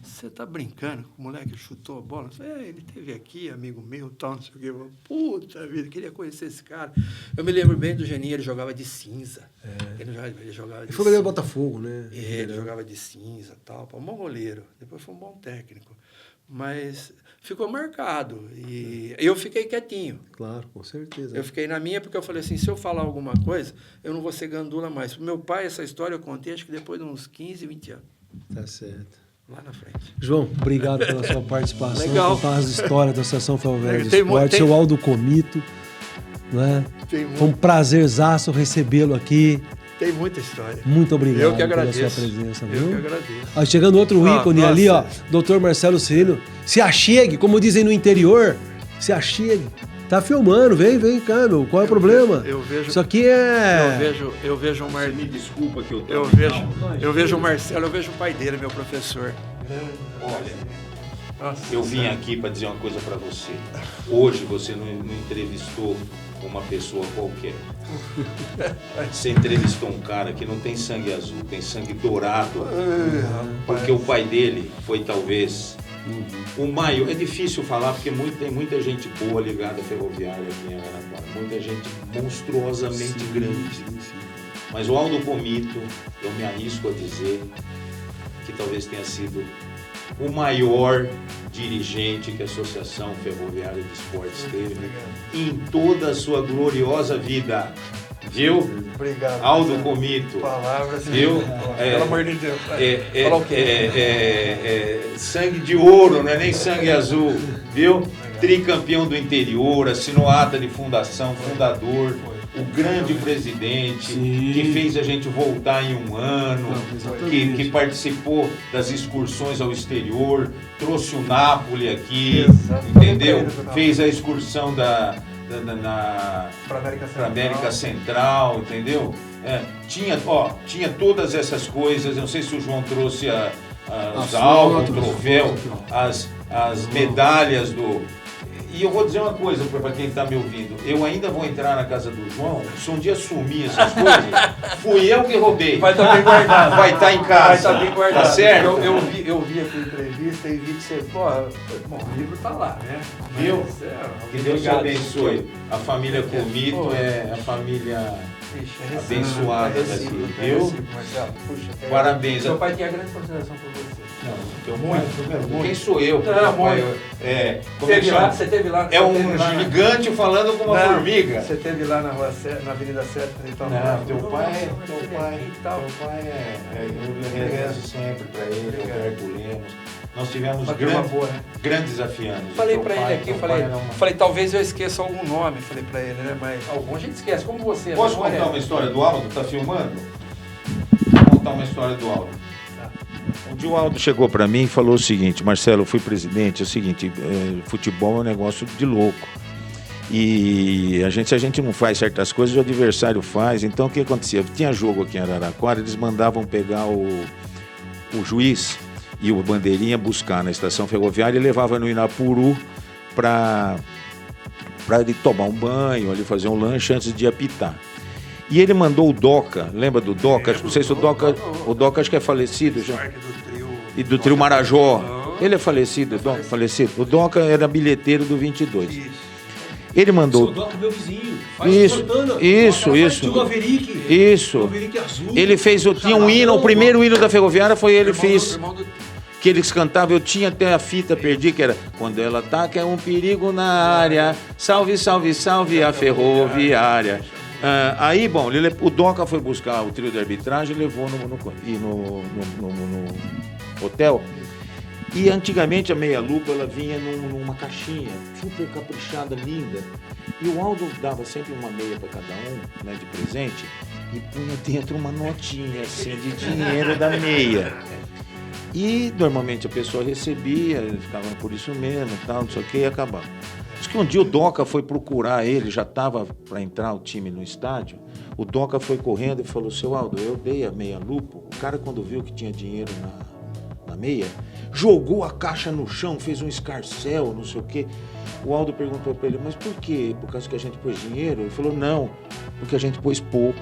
Você tá brincando que o moleque chutou a bola? Eu falei, ele teve aqui, amigo meu, tal, não sei o quê. Eu falei, puta vida, queria conhecer esse cara. Eu me lembro bem do Geninho, ele jogava de cinza. Ele jogava de Ele foi goleiro do Botafogo, né? Ele jogava de cinza, tal, um bom goleiro. Depois foi um bom técnico. Mas ficou marcado. E eu fiquei quietinho. Claro, com certeza. Eu fiquei na minha porque eu falei assim, se eu falar alguma coisa, eu não vou ser gandula mais. Pro meu pai, essa história eu contei, acho que depois de uns 15, 20 anos. Tá certo. Lá na frente. João, obrigado pela sua participação. Legal. Contar as histórias da Associação Ferroviária do Tem Esporte, seu Aldo Comito. Né? Foi um prazerzaço recebê-lo aqui. Tem muita história. Muito obrigado Eu que pela agradeço. sua presença, Eu que viu? agradeço. Chegando outro ícone ali, ó, nossa. Dr. Marcelo Cirino. Se achegue, como dizem no interior, se achegue. Tá filmando, vem cá, meu. Qual é o problema? Eu vejo. Isso aqui é... Eu vejo o Marcelo. Me desculpa que Eu vejo o Marcelo, eu vejo o pai dele, meu professor. Olha, Nossa, eu vim aqui para dizer uma coisa para você. Hoje você não entrevistou uma pessoa qualquer. Você entrevistou um cara que não tem sangue azul, tem sangue dourado. Porque o pai dele foi talvez o maior. É difícil falar porque tem muita gente boa ligada à ferroviária aqui em Araraquara. Muita gente monstruosamente grande. Mas o Aldo Comito, eu me arrisco a dizer que talvez tenha sido o maior dirigente que a Associação Ferroviária de Esportes teve em toda a sua gloriosa vida. Viu? Obrigado. Aldo Comito. Palavras. Viu? Pelo amor de Deus. Fala o quê? Sangue de ouro, não é nem sangue azul. Viu? Tricampeão do interior, assinou ata de fundação, fundador. O grande presidente que fez a gente voltar em um ano, que participou das excursões ao exterior, trouxe o Napoli aqui, entendeu? Fez a excursão para América Central, entendeu? Tinha todas essas coisas, não sei se o João trouxe os álbuns, o troféu, as medalhas do... E eu vou dizer uma coisa para quem está me ouvindo. Eu ainda vou entrar na casa do João. Se um dia sumir essas coisas, fui eu que roubei. Vai estar bem guardado. Vai estar em casa. Vai estar bem guardado. Tá certo? Eu vi a tua entrevista e vi que você... Bom, o livro está lá, né? Viu? Que Deus te obrigado. abençoe. A família Comito é a família abençoada daqui. Viu? Parabéns. Seu pai tinha grande consideração por você. Não, quem sou eu? Você teve lá. É um gigante falando com uma formiga. Você teve lá na Avenida 7, então. Não, teu pai eu rezo sempre para ele, Roberto Lemos. Nós tivemos grandes desafiantes. Falei para ele aqui, falei, talvez eu esqueça algum nome, falei para ele, né? Mas algum a gente esquece, como você. Posso contar uma história do Aldo? Tá filmando? Vou contar uma história do Aldo. Um dia o Aldo chegou para mim e falou o seguinte: Marcelo, eu fui presidente, é o seguinte, futebol é um negócio de louco. E se a gente não faz certas coisas, o adversário faz. Então o que acontecia? Tinha jogo aqui em Araraquara, eles mandavam pegar o juiz e o bandeirinha buscar na estação ferroviária e levava no Inapuru para ele tomar um banho, ali fazer um lanche antes de apitar. E ele mandou o Doca, lembra do Doca? Não sei se o Doca acho que é falecido já. E do trio Marajó. Ele é falecido, falecido. O Doca era bilheteiro do 22. Ele mandou... O Doca, meu vizinho. Isso. Ele fez, tinha um hino, o primeiro hino da ferroviária foi ele fez. Que eles cantavam, eu tinha até a fita, perdi, que era quando ela ataca é um perigo na área, salve, salve, salve a ferroviária. Aí, bom, o Doca foi buscar o trio de arbitragem e levou no hotel. E antigamente a meia-lupa ela vinha numa caixinha super caprichada, linda. E o Aldo dava sempre uma meia para cada um, né, de presente, e punha dentro uma notinha assim de dinheiro da meia. E normalmente a pessoa recebia, ficava por isso mesmo, tal, não sei o que, e acabava. Diz que um dia o Doca foi procurar ele, já estava para entrar o time no estádio. O Doca foi correndo e falou: seu Aldo, eu dei a meia-lupa. O cara, quando viu que tinha dinheiro na meia, jogou a caixa no chão, fez um escarcéu, não sei o quê. O Aldo perguntou para ele: mas por quê? Por causa que a gente pôs dinheiro? Ele falou: não, porque a gente pôs pouco.